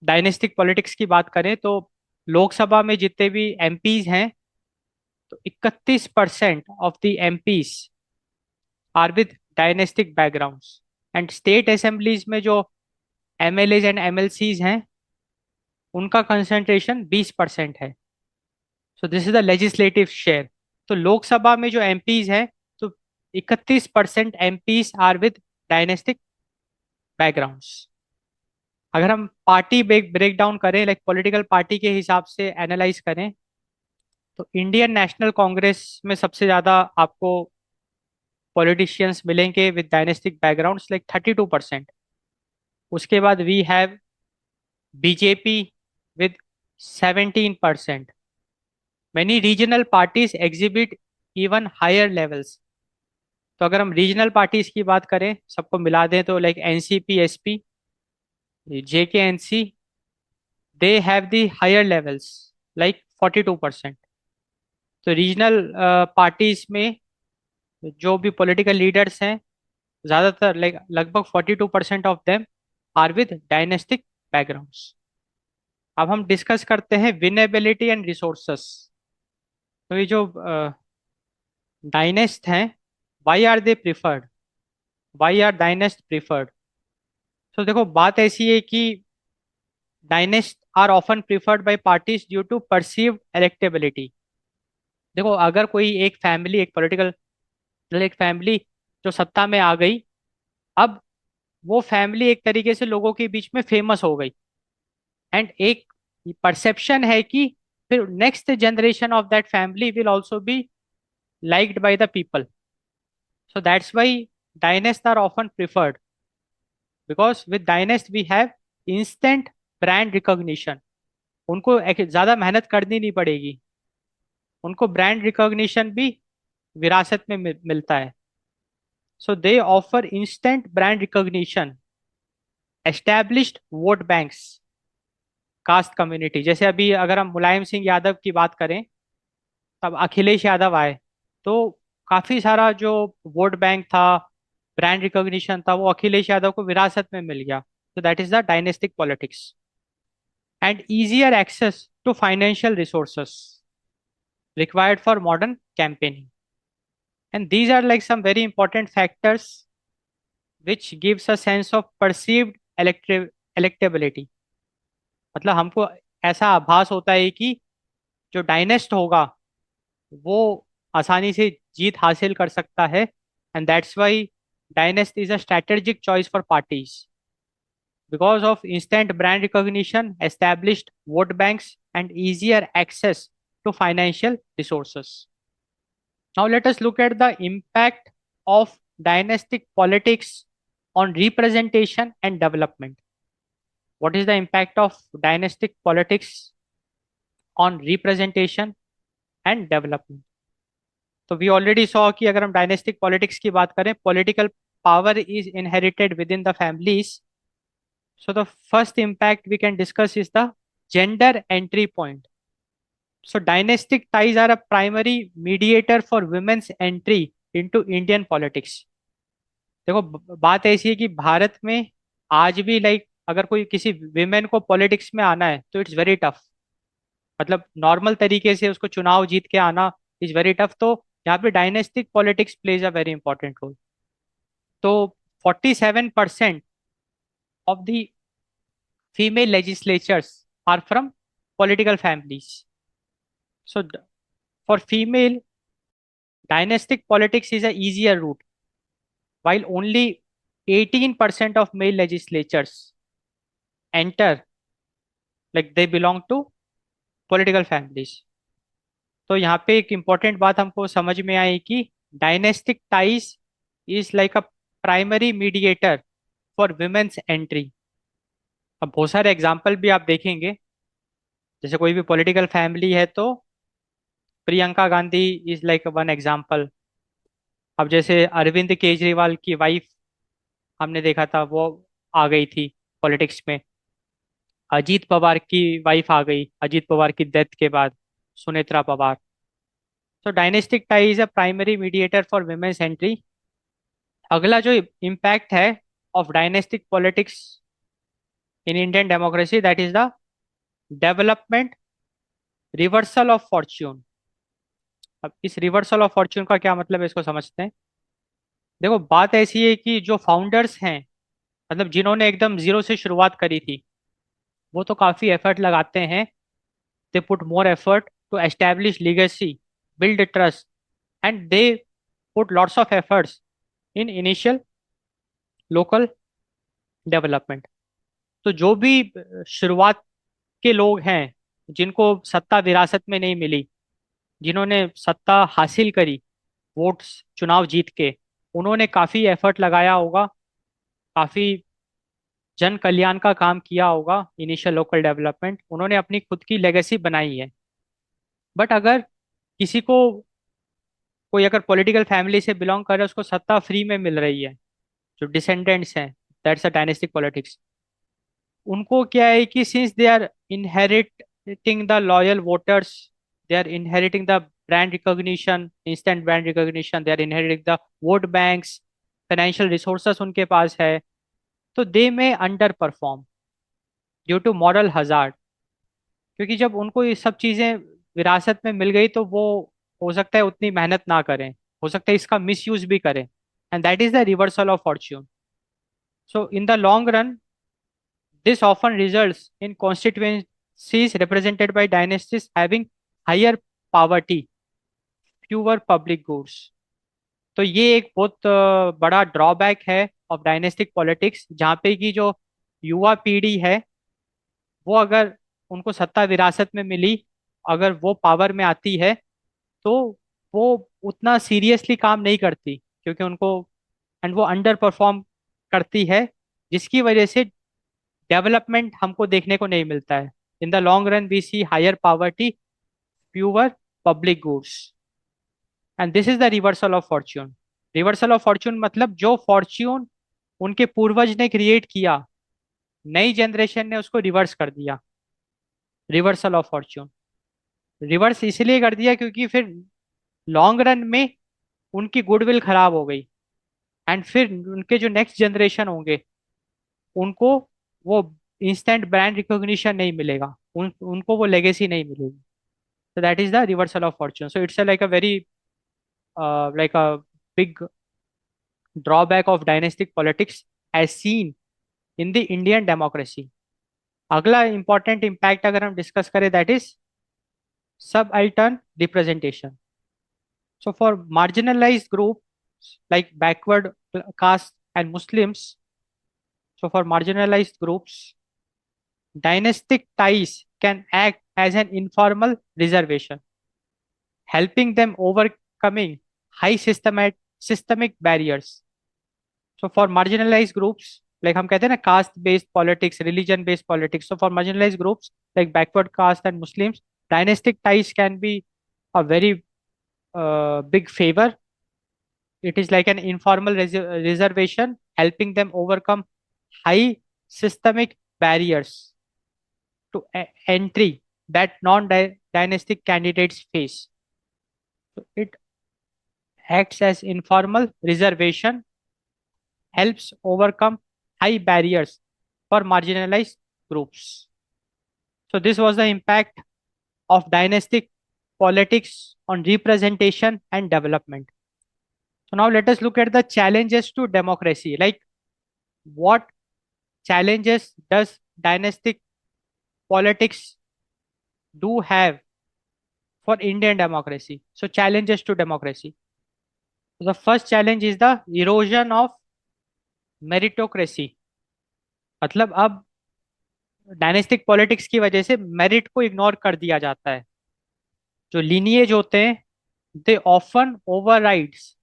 डायनेस्टिक पॉलिटिक्स की बात करें तो लोकसभा में जितने भी एमपीज हैं तो 31% of the MPs are with dynastic backgrounds. And state assemblies में जो एमएलएज एंड एमएलसीज हैं उनका कंसंट्रेशन 20% है। So this is the legislative share. तो लोकसभा में जो एमपीज हैं तो 31% MPs are with dynastic backgrounds. अगर हम पार्टी ब्रेक डाउन करें, लाइक पॉलिटिकल पार्टी के हिसाब से एनालाइज करें, तो इंडियन नेशनल कांग्रेस में सबसे ज्यादा आपको पॉलिटिशियंस मिलेंगे विद डायनेस्टिक बैकग्राउंड्स लाइक 32%। उसके बाद we have BJP with 17%। Many regional parties exhibit even higher levels. तो अगर हम रीजनल पार्टीज की बात करें सबको मिला दें तो like NCP SP JKNC they have the higher levels like 42%। तो रीजनल पार्टीज में जो भी पॉलिटिकल लीडर्स हैं ज़्यादातर लाइक लगभग 42% of them are with dynastic backgrounds. अब हम डिस्कस करते हैं विनेबिलिटी एंड रिसोर्सेस। तो ये जो डायनेस्ट हैं, why are they preferred, why are dynast preferred? तो देखो बात ऐसी है कि dynast are often preferred by parties due to perceived electability. देखो अगर कोई एक फैमिली, एक पॉलिटिकल एक फैमिली जो सत्ता में आ गई, अब वो फैमिली एक तरीके से लोगों के बीच में फेमस हो गई, एंड एक परसेप्शन है कि फिर next generation of that family will also be liked by the people. So that's why dynasts are often preferred, because with dynast we have instant brand recognition. उनको ज्यादा मेहनत करनी नहीं पड़ेगी, उनको ब्रांड रिकॉग्निशन भी विरासत में मिलता है। So they offer instant brand recognition, established vote banks, caste community. जैसे अभी अगर हम मुलायम सिंह यादव की बात करें, तब अखिलेश यादव आए तो काफी सारा जो वोट बैंक था, ब्रांड रिकॉग्निशन था, वो अखिलेश यादव को विरासत में मिल गया। तो that is the dynastic politics. And easier access to financial resources required for modern campaigning. And these are like some very important factors which gives a sense of perceived electability. मतलब हमको ऐसा आभास होता है कि जो डायनेस्ट होगा वो आसानी से जीत हासिल कर सकता है, and that's why dynast is a strategic choice for parties because of instant brand recognition, established vote banks, and easier access to financial resources. Now, let us look at the impact of dynastic politics on representation and development. What is the impact of dynastic politics on representation and development? तो वी ऑलरेडी सॉ कि अगर हम डायनेस्टिक पॉलिटिक्स की बात करें, political power is inherited within the families. So the first impact we can discuss is the gender entry point. So dynastic ties are a primary mediator for women's entry into Indian politics. देखो बात ऐसी है कि भारत में आज भी लाइक अगर कोई किसी विमेन को पॉलिटिक्स में आना है तो इट्स वेरी टफ। मतलब नॉर्मल तरीके से उसको चुनाव जीत के आना इज वेरी टफ। तो यहाँ पे dynastic politics plays a very important role. तो 47% of the female legislatures are from political families. So, for female, dynastic politics is a easier route, while only 18% of male legislatures enter, like they belong to political families. तो यहाँ पे एक इम्पॉर्टेंट बात हमको समझ में आई कि dynastic ties is like a primary mediator for women's entry. अब बहुत सारे एग्जाम्पल भी आप देखेंगे, जैसे कोई भी पॉलिटिकल फैमिली है तो Priyanka Gandhi is like one example. अब जैसे अरविंद केजरीवाल की वाइफ हमने देखा था, वो आ गई थी पॉलिटिक्स में। अजीत पवार की वाइफ आ गई अजीत पवार की डेथ के बाद, सुनेत्रा पवार। तो dynastic tie is a primary mediator for women's entry. अगला जो इम्पैक्ट है of dynastic politics in Indian democracy, that is the development reversal of fortune. अब इस रिवर्सल ऑफ फॉर्च्यून का क्या मतलब है, इसको समझते हैं। देखो बात ऐसी है कि जो फाउंडर्स हैं, मतलब जिन्होंने एकदम जीरो से शुरुआत करी थी, वो तो काफी एफर्ट लगाते हैं। They put more effort to establish legacy, build trust, and they put lots of efforts in initial local development. तो जो भी शुरुआत के लोग हैं जिनको सत्ता विरासत में नहीं मिली, जिन्होंने सत्ता हासिल करी, वोट्स चुनाव जीत के, उन्होंने काफी एफर्ट लगाया होगा, काफी जन कल्याण का काम किया होगा, इनिशियल लोकल डेवलपमेंट, उन्होंने अपनी खुद की लेगेसी बनाई है। बट अगर किसी को, कोई अगर पॉलिटिकल फैमिली से बिलोंग कर रहा है, उसको सत्ता फ्री में मिल रही है, जो डिसेंडेंट्स हैं, दैट्स अ डायनेस्टिक पॉलिटिक्स, उनको क्या है कि since they are inheriting the loyal voters, they are inheriting the brand recognition, instant brand recognition, they are inheriting the vote banks, financial resources उनके पास है, तो they may underperform due to moral hazard. क्योंकि जब उनको ये सब चीजें विरासत में मिल गई, तो वो हो सकता है उतनी मेहनत ना करें, हो सकता है इसका मिसयूज भी करें, and that is the reversal of Fortune. So in the long run, this often results in constituencies represented by dynasties having higher poverty, fewer public goods. तो ये एक बहुत बड़ा ड्रॉबैक है ऑफ डायनेस्टिक पॉलिटिक्स, जहाँ पे की जो युवा पीढ़ी है, वो अगर उनको सत्ता विरासत में मिली, अगर वो पावर में आती है, तो वो उतना सीरियसली काम नहीं करती, क्योंकि उनको, एंड वो अंडर परफॉर्म करती है, जिसकी वजह से डेवलपमेंट हमको देखने को नहीं मिलता है। In the long run we see higher poverty, fewer public goods, and this is the reversal of fortune. Reversal of fortune मतलब जो फॉर्च्यून उनके पूर्वज ने क्रिएट किया, नई जनरेशन ने उसको रिवर्स कर दिया। रिवर्सल ऑफ फॉर्च्यून रिवर्स इसलिए कर दिया क्योंकि फिर लॉन्ग रन में उनकी गुडविल खराब हो गई, एंड फिर उनके जो नेक्स्ट जनरेशन होंगे, उनको वो इंस्टेंट ब्रांड रिकॉग्निशन नहीं मिलेगा, उनको वो लेगेसी नहीं मिलेगी। So that is the reversal of fortune. So it's a, like a very like a big drawback of dynastic politics as seen in the Indian democracy. अगला important impact अगर हम डिस्कस करें, that is subaltern representation. So for marginalized groups like backward caste and Muslims, so for marginalized groups, dynastic ties can act as an informal reservation, helping them overcoming high systemic barriers. So for marginalized groups, like हम कहते हैं ना, caste based politics, religion based politics, so for marginalized groups like backward caste and Muslims, dynastic ties can be a very big favor. It is like an informal reservation, helping them overcome high systemic barriers to entry that non-dynastic candidates face. So it acts as informal reservation, helps overcome high barriers for marginalized groups. So this was the impact of dynastic politics on representation and development. So now let us look at the challenges to democracy. Like, what challenges does dynastic politics do have for Indian democracy? So challenges to democracy. So the first challenge is the erosion of meritocracy. मतलब अब डायनेस्टिक पॉलिटिक्स की वजह से मेरिट को इग्नोर कर दिया जाता है। जो लीनिएज होते हैं, they often overrides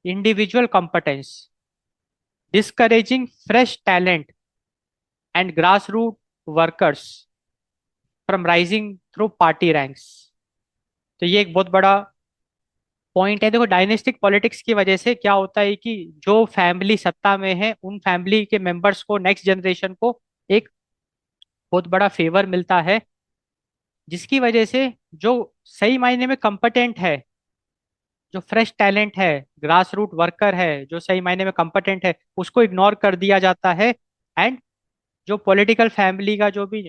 individual competence, discouraging fresh talent and grass root workers from rising through party ranks. तो ये एक बहुत बड़ा पॉइंट है। देखो, डायनेस्टिक पॉलिटिक्स की वजह से क्या होता है कि जो फैमिली सत्ता में है, उन फैमिली के मेंबर्स को, नेक्स्ट जनरेशन को एक बहुत बड़ा फेवर मिलता है, जिसकी वजह से जो सही मायने में कंपटेंट है, जो फ्रेश टैलेंट है, ग्रास रूट वर्कर है, जो सही मायने में कंपटेंट है, उसको इग्नोर कर दिया जाता है। एंड जो पॉलिटिकल फैमिली का जो भी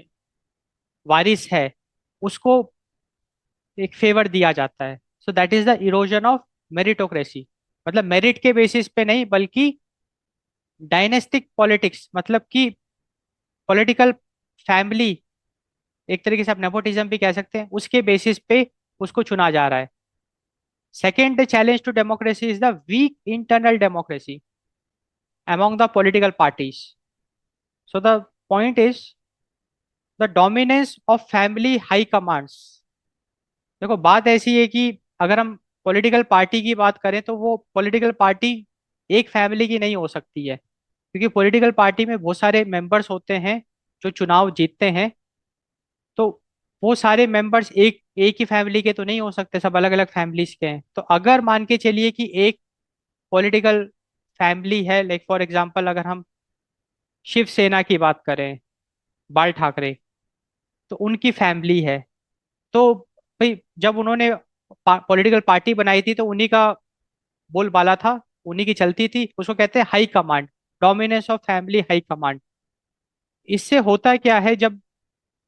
वारिस है, उसको एक फेवर दिया जाता है। सो that is the erosion of meritocracy. मतलब मेरिट के बेसिस पे नहीं, बल्कि डायनेस्टिक पॉलिटिक्स, मतलब कि पॉलिटिकल फैमिली, एक तरीके से आप नेपोटिज्म भी कह सकते हैं, उसके बेसिस पे उसको चुना जा रहा है। Second challenge to democracy is the weak internal democracy among the political parties. So the point is the dominance of family high commands, देखो बात ऐसी है कि अगर हम पॉलिटिकल पार्टी की बात करें तो वो पॉलिटिकल पार्टी एक फैमिली की नहीं हो सकती है, क्योंकि पॉलिटिकल पार्टी में बहुत सारे मेंबर्स होते हैं जो चुनाव जीतते हैं। तो वो सारे मेंबर्स एक एक ही फैमिली के तो नहीं हो सकते, सब अलग अलग फैमिलीज के हैं। तो अगर मान के चलिए कि एक पॉलिटिकल फैमिली है, लाइक फॉर एग्जांपल अगर हम शिवसेना की बात करें, बाल ठाकरे, तो उनकी फैमिली है। तो भाई जब उन्होंने पॉलिटिकल पार्टी बनाई थी तो उन्हीं का बोलबाला था, उन्हीं की चलती थी, उसको कहते हैं high command, dominance of family high command. इससे होता क्या है, जब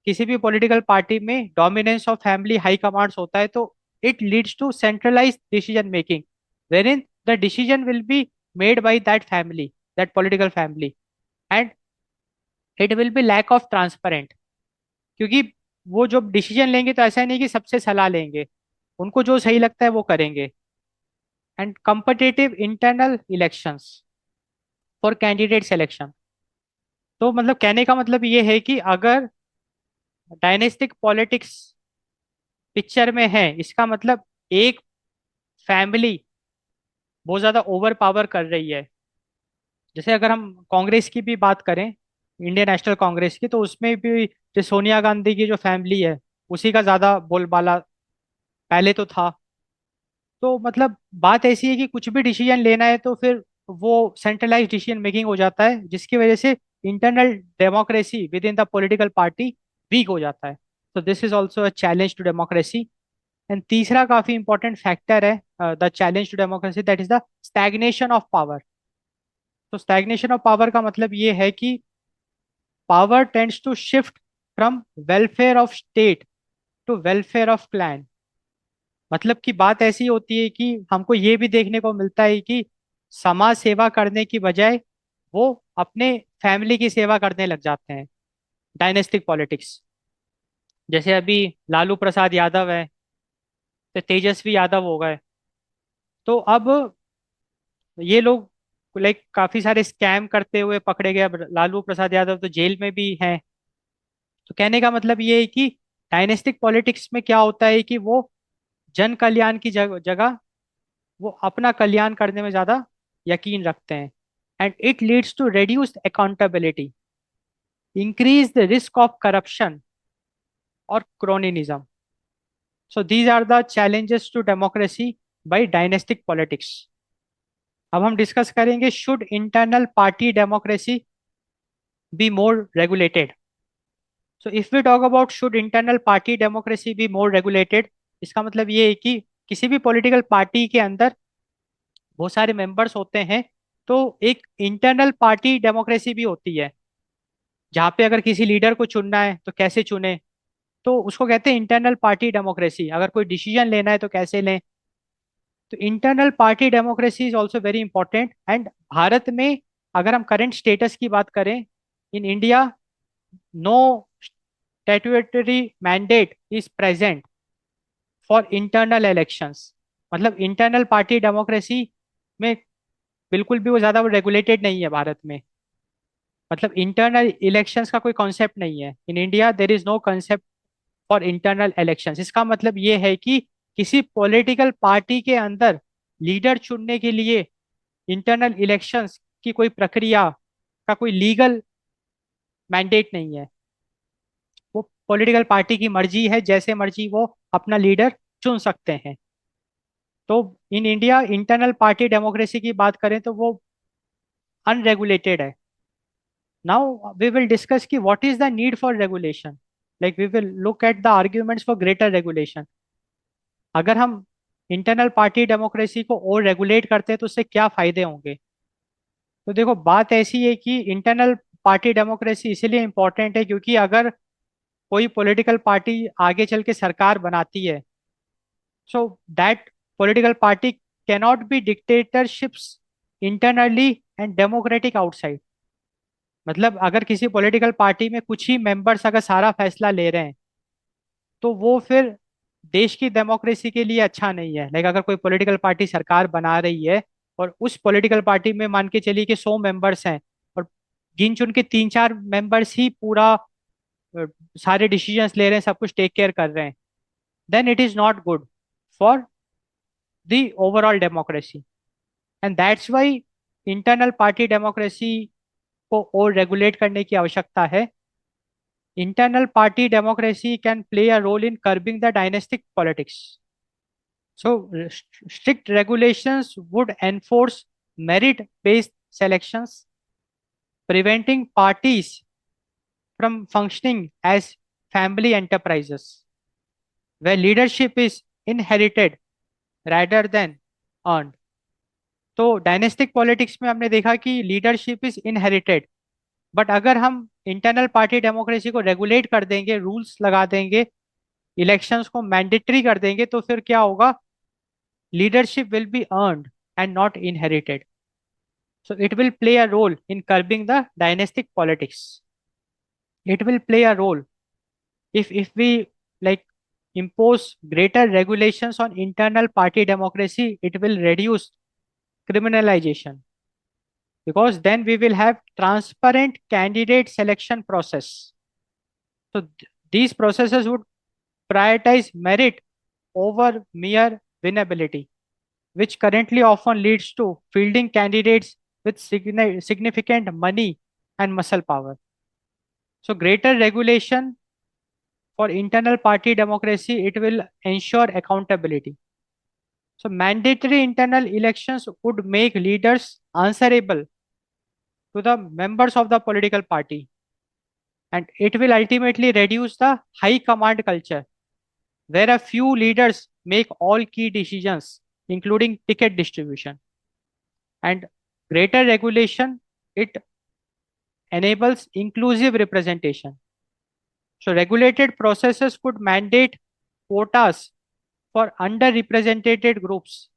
किसी भी पॉलिटिकल पार्टी में dominance of family high commands होता है तो it leads to centralise decision making, wherein the decision will be made by that family, that political family, and it will be lack of transparent, क्योंकि वो जो डिसीजन लेंगे तो ऐसा नहीं कि सबसे सलाह लेंगे, उनको जो सही लगता है वो करेंगे। And competitive internal elections for candidate selection. तो मतलब कहने का मतलब ये है कि अगर डायनेस्टिक पॉलिटिक्स पिक्चर में है, इसका मतलब एक फैमिली बहुत ज्यादा ओवर पावर कर रही है। जैसे अगर हम कांग्रेस की भी बात करें, इंडियन नेशनल कांग्रेस की, तो उसमें भी जो सोनिया गांधी की जो फैमिली है उसी का ज्यादा बोलबाला पहले तो था। तो मतलब बात ऐसी है कि कुछ भी डिसीजन लेना है तो फिर वो सेंट्रलाइज डिसीजन मेकिंग हो जाता है, जिसकी वजह से internal democracy within the political party weak हो जाता है। तो this is also a challenge to democracy. And तीसरा काफी इंपॉर्टेंट फैक्टर है the challenge to democracy, that is the stagnation of power. तो स्टैग्नेशन ऑफ पावर का मतलब ये है कि power tends to shift from welfare of state to welfare of clan. मतलब की बात ऐसी होती है कि हमको ये भी देखने को मिलता है कि समाज सेवा करने की बजाय वो अपने फैमिली की सेवा करने लग जाते हैं, डायनेस्टिक पॉलिटिक्स। जैसे अभी लालू प्रसाद यादव है, तो तेजस्वी यादव हो गए। तो अब ये लोग लाइक काफी सारे स्कैम करते हुए पकड़े गए, अब लालू प्रसाद यादव तो जेल में भी हैं। तो कहने का मतलब ये है कि डायनेस्टिक पॉलिटिक्स में क्या होता है कि वो जन कल्याण की जगह वो अपना कल्याण करने में ज्यादा यकीन रखते हैं। And it leads to reduced accountability, increase the risk of corruption और cronyism. So these are the challenges to democracy by dynastic politics. अब हम डिस्कस करेंगे, should internal party democracy be more regulated. So if we talk about should internal party democracy be more regulated, इसका मतलब ये है कि किसी भी पॉलिटिकल पार्टी के अंदर बहुत सारे मेंबर्स होते हैं, तो एक इंटरनल पार्टी डेमोक्रेसी भी होती है, जहाँ पे अगर किसी लीडर को चुनना है तो कैसे चुने, तो उसको कहते हैं इंटरनल पार्टी डेमोक्रेसी। अगर कोई डिसीजन लेना है तो कैसे लें। तो internal party democracy is also very important. And भारत में अगर हम करंट स्टेटस की बात करें, in India no statutory mandate is present for internal elections. मतलब इंटरनल पार्टी डेमोक्रेसी में बिल्कुल भी वो ज़्यादा रेगुलेटेड नहीं है भारत में। मतलब इंटरनल इलेक्शंस का कोई कॉन्सेप्ट नहीं है in India, there is no concept for internal elections. इसका मतलब ये है कि किसी पॉलिटिकल पार्टी के अंदर लीडर चुनने के लिए इंटरनल इलेक्शंस की कोई प्रक्रिया का कोई लीगल मैंडेट नहीं है। वो पॉलिटिकल पार्टी की मर्जी है, जैसे मर्जी वो अपना लीडर चुन सकते हैं। तो in India internal party democracy की बात करें तो वो अनरेगुलेटेड है। Now we will discuss ki what is the need for regulation. Like we will look at the arguments for greater regulation. अगर हम इंटरनल पार्टी डेमोक्रेसी को और रेगुलेट करते हैं तो उससे क्या फायदे होंगे। तो देखो बात ऐसी है कि इंटरनल पार्टी डेमोक्रेसी इसीलिए इंपॉर्टेंट है क्योंकि अगर कोई पॉलिटिकल पार्टी आगे चल के सरकार बनाती है, so that political party cannot be dictatorships internally and democratic outside. मतलब अगर किसी पॉलिटिकल पार्टी में कुछ ही मेंबर्स अगर सारा फैसला ले रहे हैं तो वो फिर देश की डेमोक्रेसी के लिए अच्छा नहीं है। लाइक अगर कोई पॉलिटिकल पार्टी सरकार बना रही है और उस पॉलिटिकल पार्टी में मान के चलिए कि 100 मेंबर्स हैं, और गिन चुन के 3-4 मेंबर्स ही पूरा सारे डिसीजंस ले रहे हैं, सब कुछ टेक केयर कर रहे हैं, then it is not good for the overall democracy. And that's why internal party democracy को और रेगुलेट करने की आवश्यकता है. Internal party democracy can play a role in curbing the dynastic politics. So, strict regulations would enforce merit-based selections, preventing parties from functioning as family enterprises, where leadership is inherited rather than earned. तो डायनेस्टिक पॉलिटिक्स में हमने देखा कि लीडरशिप इज इनहेरिटेड. बट अगर हम इंटरनल पार्टी डेमोक्रेसी को रेगुलेट कर देंगे, रूल्स लगा देंगे, इलेक्शंस को मैंडेटरी कर देंगे, तो फिर क्या होगा? Leadership will be earned and not inherited. So it will play a role in curbing the dynastic politics. It will play a role if we like impose greater regulations on internal party democracy, it will reduce criminalization, because then we will have transparent candidate selection process. So these processes would prioritize merit over mere winnability, which currently often leads to fielding candidates with significant money and muscle power. So, greater regulation for internal party democracy, it will ensure accountability. So, mandatory internal elections would make leaders answerable to the members of the political party, and it will ultimately reduce the high command culture, where a few leaders make all key decisions, including ticket distribution. And greater regulation, it enables inclusive representation. So regulated processes could mandate quotas for underrepresented groups,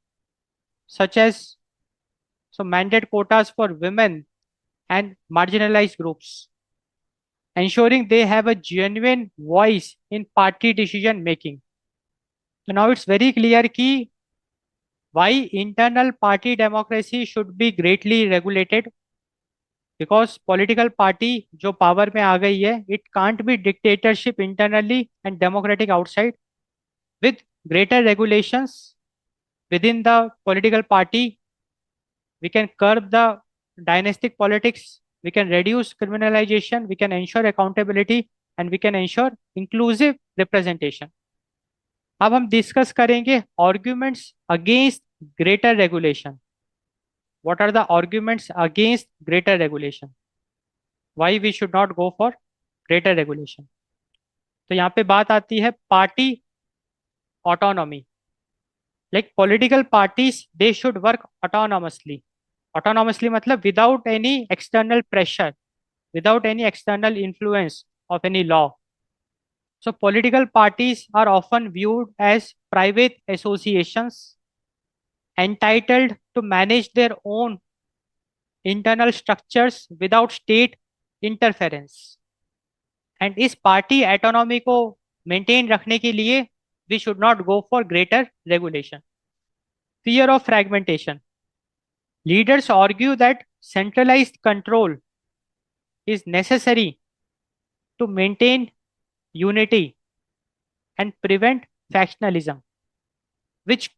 such as mandate quotas for women and marginalized groups, ensuring they have a genuine voice in party decision making. So now it's very clear ki why internal party democracy should be greatly regulated. Because political party जो power में आ गई है, it can't be dictatorship internally and democratic outside. With greater regulations within the political party, we can curb the dynastic politics, we can reduce criminalization, we can ensure accountability, and we can ensure inclusive representation. अब हम डिस्कस करेंगे arguments against greater regulation. What are the arguments against greater regulation? Why we should not go for greater regulation? तो यहाँ पे बात आती है party autonomy. Like political parties, they should work autonomously. Autonomously मतलब without any external pressure, without any external influence of any law. So political parties are often viewed as private associations entitled to manage their own internal structures without state interference. And इस पार्टी एटोनॉमी को मेंटेन रखने के लिए we should not go for greater regulation. Fear of fragmentation. Leaders argue that centralized control is necessary to maintain unity and prevent factionalism, which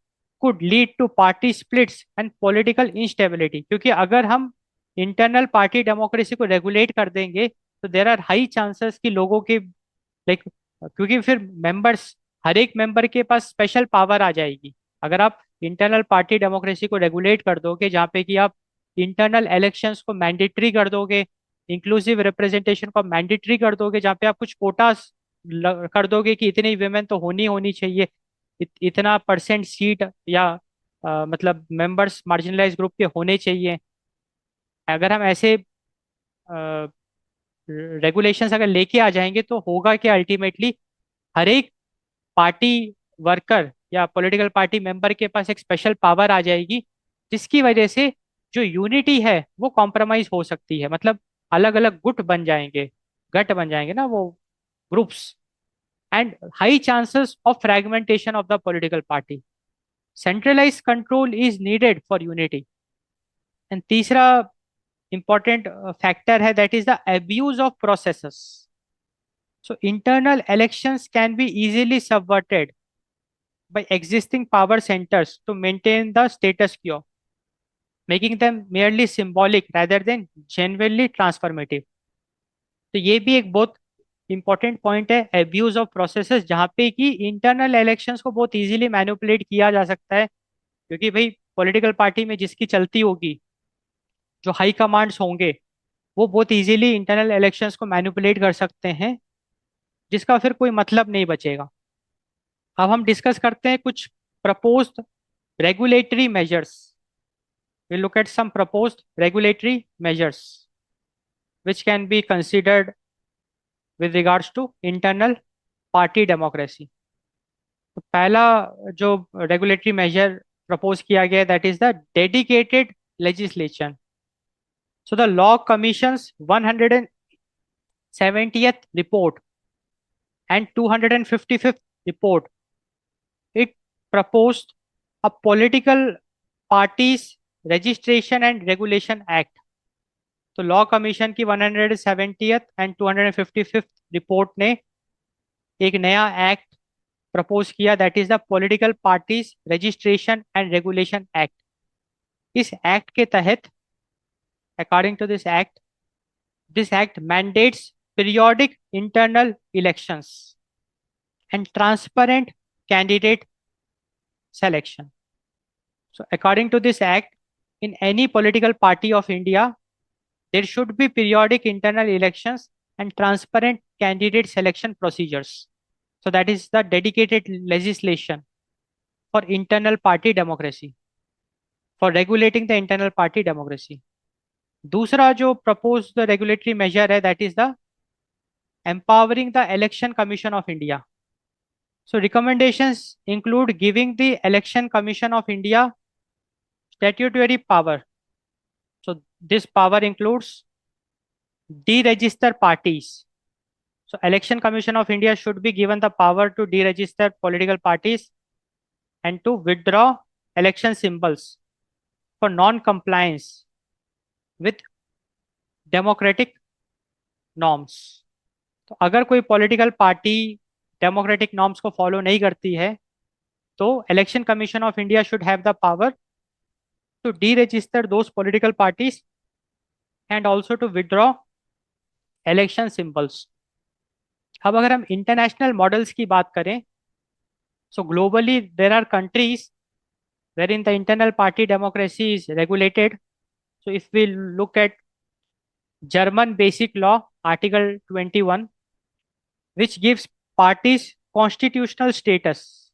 could lead to party splits and political instability. क्योंकि अगर हम इंटरनल पार्टी डेमोक्रेसी को रेगुलेट कर देंगे तो देर आर हाई चांसेस कि लोगों के लाइक, क्योंकि फिर मेंबर्स, हर एक मेंबर के पास स्पेशल पावर आ जाएगी. अगर आप इंटरनल पार्टी डेमोक्रेसी को रेगुलेट कर दोगे, जहाँ पे कि आप इंटरनल इलेक्शंस को मैंडेटरी कर दोगे, इंक्लूसिव रिप्रेजेंटेशन को मैंडेटरी कर दोगे, जहाँ पे आप कुछ कोटास कर दोगे कि इतनी विमेन तो होनी होनी चाहिए, इतना परसेंट सीट या मतलब मेंबर्स मार्जिनलाइज ग्रुप के होने चाहिए. अगर हम ऐसे रेगुलेशंस अगर लेके आ जाएंगे तो होगा कि अल्टीमेटली हर एक पार्टी वर्कर या पॉलिटिकल पार्टी मेंबर के पास एक स्पेशल पावर आ जाएगी, जिसकी वजह से जो यूनिटी है वो कॉम्प्रोमाइज हो सकती है. मतलब अलग अलग गुट बन जाएंगे, गट बन जाएंगे ना वो, groups, and high chances of fragmentation of the political party. Centralized control is needed for unity. And तीसरा important factor है, that is the abuse of processes. So internal elections can be easily subverted by existing power centers to maintain the status quo, making them merely symbolic rather than genuinely transformative. तो ये भी एक बहुत इंपॉर्टेंट पॉइंट है, एब्यूज ऑफ प्रोसेसेस, जहाँ पे कि इंटरनल इलेक्शंस को बहुत इजीली मैनिपुलेट किया जा सकता है, क्योंकि भाई पॉलिटिकल पार्टी में जिसकी चलती होगी, जो हाई कमांड्स होंगे, वो बहुत इजीली इंटरनल इलेक्शंस को मैनिपुलेट कर सकते हैं, जिसका फिर कोई मतलब नहीं बचेगा। अब हम डिस्कस करते हैं कुछ proposed regulatory measures. we look at some proposed regulatory measures which can be considered with regards to internal party democracy. तो पहला जो रेगुलेटरी मेजर प्रपोज किया गया, that is the dedicated legislation. So the law commissions 170th report and 255th report, it proposed a political parties registration and regulation act. तो लॉ कमीशन की 170th एंड 255th रिपोर्ट ने एक नया एक्ट प्रपोज किया, that is the political parties registration and regulation act. इस एक्ट के तहत, according to this act mandates periodic internal elections and transparent candidate selection. So according to this act, in any political party of India, there should be periodic internal elections and transparent candidate selection procedures. So that is the dedicated legislation for internal party democracy, for regulating the internal party democracy. दूसरा जो proposed regulatory measure है, that is the empowering the election commission of India. So recommendations include giving the election commission of India statutory power. So this power includes deregister parties. So Election Commission of India should be given the power to deregister political parties and to withdraw election symbols for non-compliance with democratic norms. तो अगर कोई पॉलिटिकल पार्टी डेमोक्रेटिक नॉर्म्स को फॉलो नहीं करती है, तो election commission of India should have the power to deregister those political parties and also to withdraw election symbols. अब अगर हम इंटरनेशनल मॉडल्स की बात करें, so globally there are countries wherein the internal party democracy is regulated. So if we look at German Basic Law, Article 21, which gives parties constitutional status.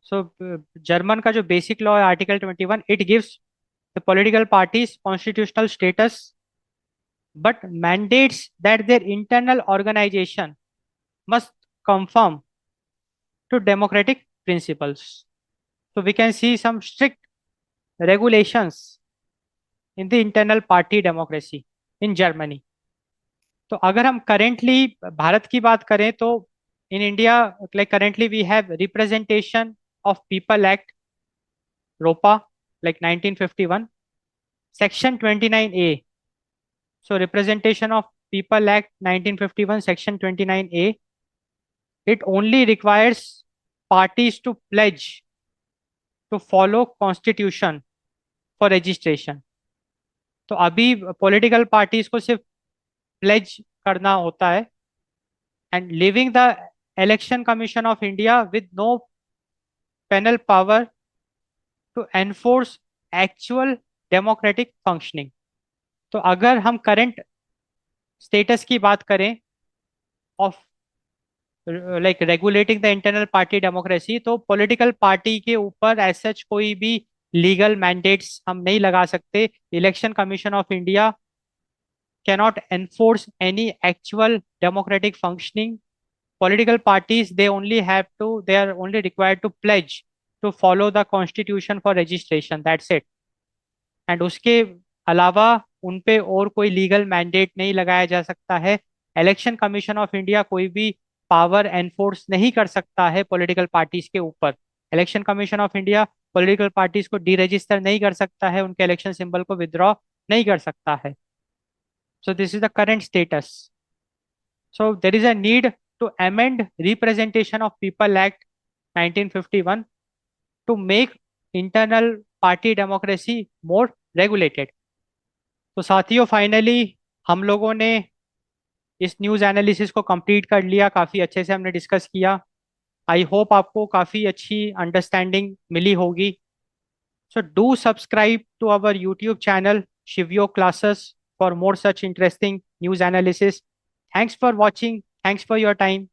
So German का जो basic law है, Article 21, it gives the political parties constitutional status, but mandates that their internal organization must conform to democratic principles. So we can see some strict regulations in the internal party democracy in Germany. तो अगर हम करेंटली भारत की बात करें, तो in India, like currently we have representation of people act रोपा, like 1951, section 29A. So representation of people act 1951 section 29A, it only requires parties to pledge to follow constitution for registration. तो अभी पॉलिटिकल पार्टीज को सिर्फ प्लेज करना होता है, and living the election commission of India with no penal power to enforce actual democratic functioning. तो अगर हम करंट स्टेटस की बात करें of like regulating the internal party democracy, तो पॉलिटिकल पार्टी के ऊपर एज सच कोई भी लीगल मैंडेट्स हम नहीं लगा सकते. Election commission of India cannot enforce any actual democratic functioning. Political parties, they are only required to pledge to follow the constitution for registration. That's it. And उसके अलावा उन पे और कोई लीगल मैंडेट नहीं लगाया जा सकता है. इलेक्शन कमीशन ऑफ इंडिया कोई भी पावर एनफोर्स नहीं कर सकता है पॉलिटिकल पार्टीज के ऊपर. Election commission of India political parties को डीरजिस्टर नहीं कर सकता है, उनके इलेक्शन सिंबल को विदड्रॉ नहीं कर सकता है. So this is the current status. So there is a need to amend Representation of People Act 1951 to make internal party democracy more regulated. तो साथियों, फाइनली हम लोगों ने इस न्यूज़ एनालिसिस को कंप्लीट कर लिया। काफ़ी अच्छे से हमने डिस्कस किया। आई होप आपको काफ़ी अच्छी अंडरस्टैंडिंग मिली होगी। So do subscribe to our YouTube channel शिवयो classes for more such interesting news analysis. Thanks for watching. Thanks for your time.